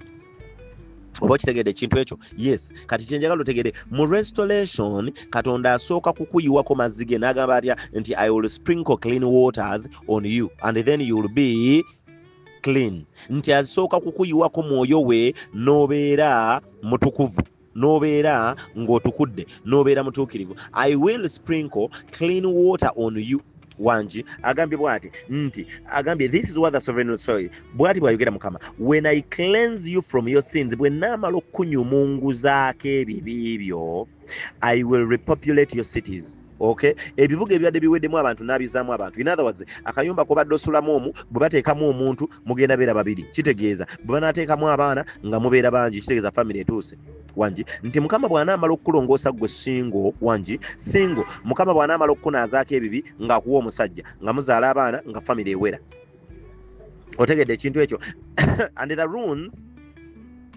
Oba okitegedde ekintu ekyo? Yes. Kati kyenjagala otegedde mu restoration Katonda asooka kukuyiwako mazzi ge n'agamba atya nti I will sprinkle clean waters on you and then you will be clean. Nti asooka kukuyiwako mwoyo we n'obeera mutukuvu, n'obeera ng'otukudde, n'obeera mutuukirivu. I will sprinkle clean water on you wanji. Agambye bwati nti agambye this is what the sovereign Lord says. Bwati bw'ayogera Mukama, when I cleanse you from your sins, bwe naamala okunyumunguzaako ebibi byo, I will repopulate your cities. Okay, ebibuga ebyadde biweddemu abantu n'abizaamu abantu. In other words akayumba kobadde osulamu omu bwe bateekamu omuntu mugenda beera babiri, kitegeeza bwe banaateekamu abaana nga mubeera bangi, kitegeeza family etuuse wanji. Nti Mukama bw'anaamala okukulongoosa ggwe singo wanji singo, Mukama bw'anaamala okukunaazaako ebibi ng'akuwa omusajja nga muzaala abaana nga family ewera. Otegedde ekintu ekyo. And the ruins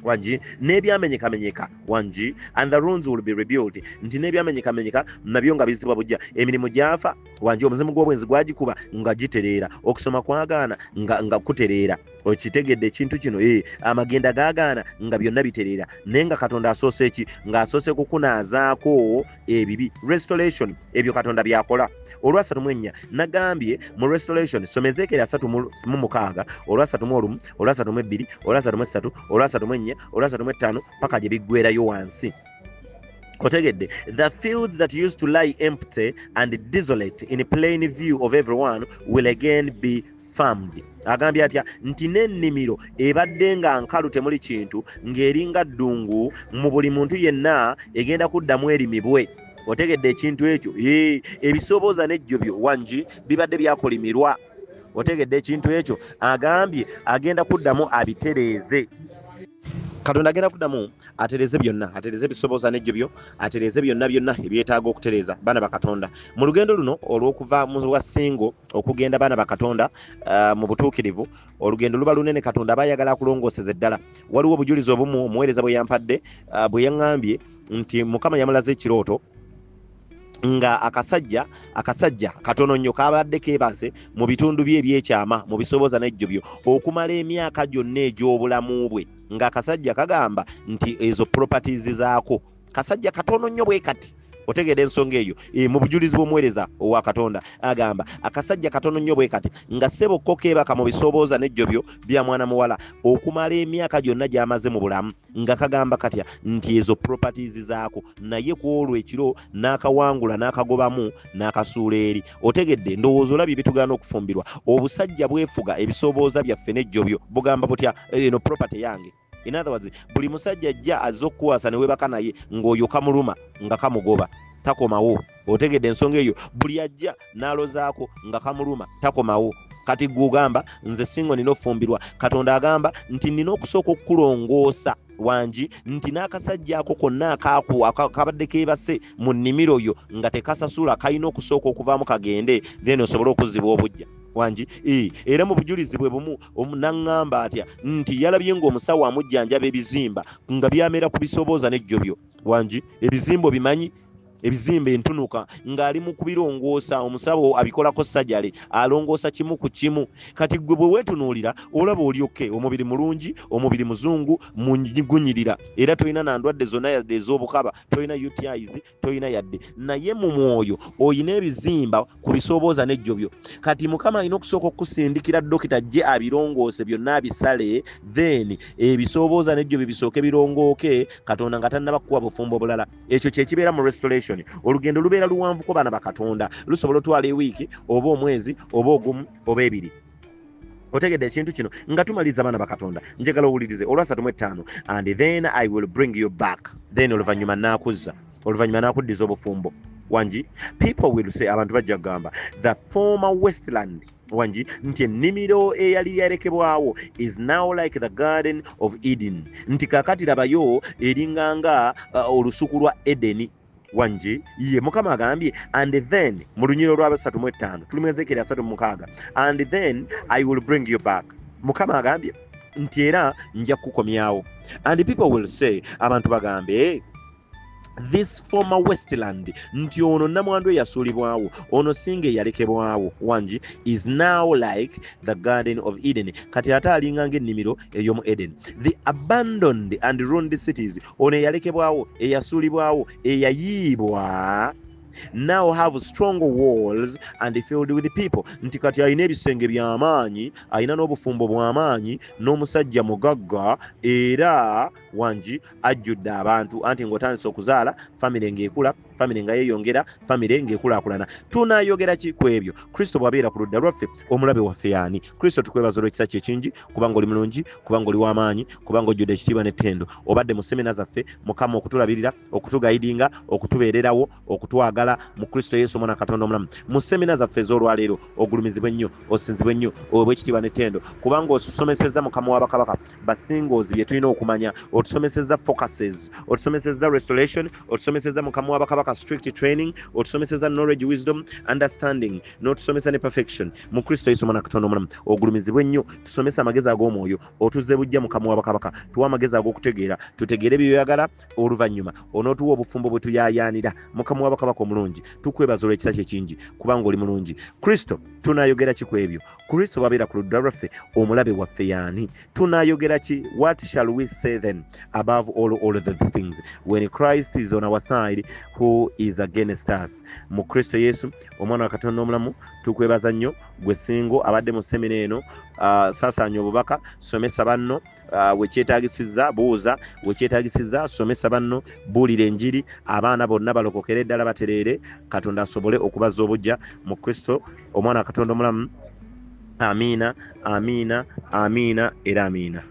wanji n'ebyamenyekamenyeka wanji and the ruins will be rebuilt. Nti n'ebyamenyekamenyeka nabyo nga bizibwa bujja. Emirimu gyafa wanji omuzimu gw'obwenzi gwagikuba nga gitereera, okusoma kwagaana nga kutereera. Okitegedde ekintu kino amagenda gaagaana nga byonna bitereera. Naye nga Katonda asoose eki ng'asoose kukunaazaako ebibi. Restoration ebyo Katonda byakola. Olwa 3:4 nagambye mu restoration soma Ezekiel 3:6, olwa 3:1, olwa 3:2, olwa 3:3, olwa 3:4, olwa 3:5 paka gye biggweerayo wansi. otegedde, the fields that used to lie empty and desolate in plain view of everyone will again be farmed. Agambye atya nti n'ennimiro ebadde nga nkalu temuli kintu ng'eringa ddungu mu buli muntu yenna egenda kuddamu erimibwe. Otegedde ekintu ekyo ebisobooza n'ejjobyo wangi bibadde byakolimirwa. Otegedde ekintu ekyo agambye agenda kuddamu abitereeze. Katonda agenda kuddamu atereze byonna, atereze ebisobooza n'ejjobyo, atereze byonna ebyetaaga okutereeza baana ba Katonda mu lugendo luno olw'okuva mu Wassingo okugenda baana ba Katonda mu butuukirivu. Olugendo luba lunene. Katonda aba ayagala akulongooseze ddala. Waliwo obujulizi obumu omuweereza bwe yampadde bwe yaŋŋambye nti Mukama yamulaze ekirooto nga akasajja katono nnyo kabadde keebase mu bitundu bye ebyekyama mu bisobooza n'ejjobyo okumala emyaka gyonna egy'obulamu bwe, nga akasajja kagamba nti ezo properties zaako kasajja katono nnyo bwe kati. Otegedde ensonga eyo mu bujulizi bw'omuweereza owa Katonda agamba akasajja katono nnyo bwe kati nga ssebokko keebaka mu bisobooza n'ejjobyo bya mwana muwala okumala emyaka gyonna gy'amaze mu bulamu, nga kagamba katya nti ezo properties zaako, naye ku olwo ekiro n'akawangula n'akagobamu n'akasuula eri. Otegedde ndowooza olabye bitugaana okufumbirwa. Obusajja bwefuga ebisobooza byaffe n'ejjobyo bugamba butya eno property yange. In other words, buli musajja ajja azza okukuwasa ne weebaka naye ng'oyo kamuluma nga kamugoba takomawo. Otegedde ensonga eyo, buli ajja n'alozaako nga kamuluma takomawo. Kati gugamba nze singo nina ofumbirwa. Katonda agamba nti nina okusooka okukulongoosa wangi nti n'akasajja ako konna akabadde keebase mu nnimiro yo nga tekasasula kalina okusooka okuvaamu kagende, then osobole okuzibwa obujja wangi. Era mu bujulizi bwe bumu naŋŋamba atya nti yalabye ng'omusawo amujjanjaba ebizimba nga byamera ku bisobooza n'ejjobyo wangi. Ebizimbo bimanyi, ebizimba entunuka ng'ali mu kubirongoosa, omusawo abikolako sajjale alongoosa kimu ku kimu. Kati gwe bwe weetunuulira olaba oli oke, omubiri mulungi, omubiri muzungu, mungunyirira, era tolina nandwadde zonna yadde ez'obukaba, tolina UTIs, tolina yadde, naye mu mwoyo oyina ebizimba ku bisobooza n'ejjobyo. Kati Mukama alina okusooka okukusindikira dokita ajje abirongoose byonna abisale, then ebisobooza n'ejjobyo bisooke birongooke, Katonda nga tannaba kukuwa bufumbo bulala. Ekyo kye kibeera mu restoration. Olugendo lubeera luwanvuko baana ba Katonda, lusobola otwala ewiiki oba omwezi oba ogumu oba ebiri. Otegedde ekintu kino nga tumaliza baana ba Katonda, njagala owulirize olwasatu mu ttaano, and then I will bring you back, then oluvannyuma naakuddiza obufumbo wangi. People will say, abantu bajja kugamba, the former wasteland wangi nti ennimiro eyali yarekebwawo is now like the garden of Eden, nti kakati labayo eringanga olusuku lwa Edeni wangi. Ye Mukama agambye and then mu lunyiro lwa 3:5 tuli mu Ezekiel 3:6, and then I will bring you back. Mukama agambye nti era nja kukomyawo. And people will say, abantu bagambe, this former wasteland, nti ono namwandu eyasuulibwawo, ono singa eyalekebwawo wangi, is now like the garden of Eden, kati ate alinga ng'ennimiro ey'omu Eden. The abandoned and ruined cities, ono eyalekebwawo, eyasuulibwawo, eyayiibwa, now have strong walls and filled with people, nti kati alina ebisenge by'amaanyi, alina n'obufumbo bw'amaanyi, n'omusajja mugagga, era wangi ajjudde abantu, anti ng'otandise okuzaala, famire ng'ekula, famire nga yeeyongera, famire ng'ekulaakulana. Tunaayogera ki ku ebyo? Kristo bw'abeera ku ludda lwaffe, omulabe waffe y'ani? Kristo tukwebaza olw'ekisa kye kingi, kubanga oli mulungi, kubanga oli w'amaanyi, kubanga ojjudde ekitiibwa n'ettendo. Obadde mu semina zaffe, Mukama okutulabirira, okutugayidinga, okutubeererawo, okutwagala mu Kristo Yesu omwana Katonda omulamu. Mu semina zaffe ez'olwaleero ogulumizibwe nnyo, osinzibwe nnyo, obw'ekitiibwa n'ettendo, kubanga otusomesezza Mukama wa bakabaka basingoozi bye tulina okumanya, otusomesezza focuses, otusomesezza restoration, otusomesezza Mukama wa bakabaka strict training, otusomesezza knowledge, wisdom, understanding, n'otusomesa ne perfection mu Kristo Yesu omwana Katonda omulamu. Ogulumizibwe nnyo, tusomesa amagezi ag'omwoyo, otuzze bujja Mukama wa bakabaka, tuwa amagezi ag'okutegeera, tutegeere by'oyagala, oluvannyuma onootuwa obufumbo bwe tuyaayaanira. Mukama wa bakabaka omulungi, tukwebaza olw'ekisa kye kingi, kubanga oli mulungi. Kristo tunaayogera ki ku ebyo? Kristo bw'abeera ku ludda lwaffe, omulabe waffe y'ani? Tunaayogera ki? What shall we say then above all the things when Christ is on our side? Who who is against us. Mu Kristo Yesu omwana wa Katonda omulamu tukwebaza nnyo gwe singo abadde mu semina eno saasaanya obubaka somesa banno wekyetaagisiza buuza wekyetaagisiza somesa banno buulira enjiri abaana bonna balokokere ddala batereere Katonda asobole okubaza obujja mu Kristo omwana wa Katonda omulamu. Amiina, amiina, amiina era amiina.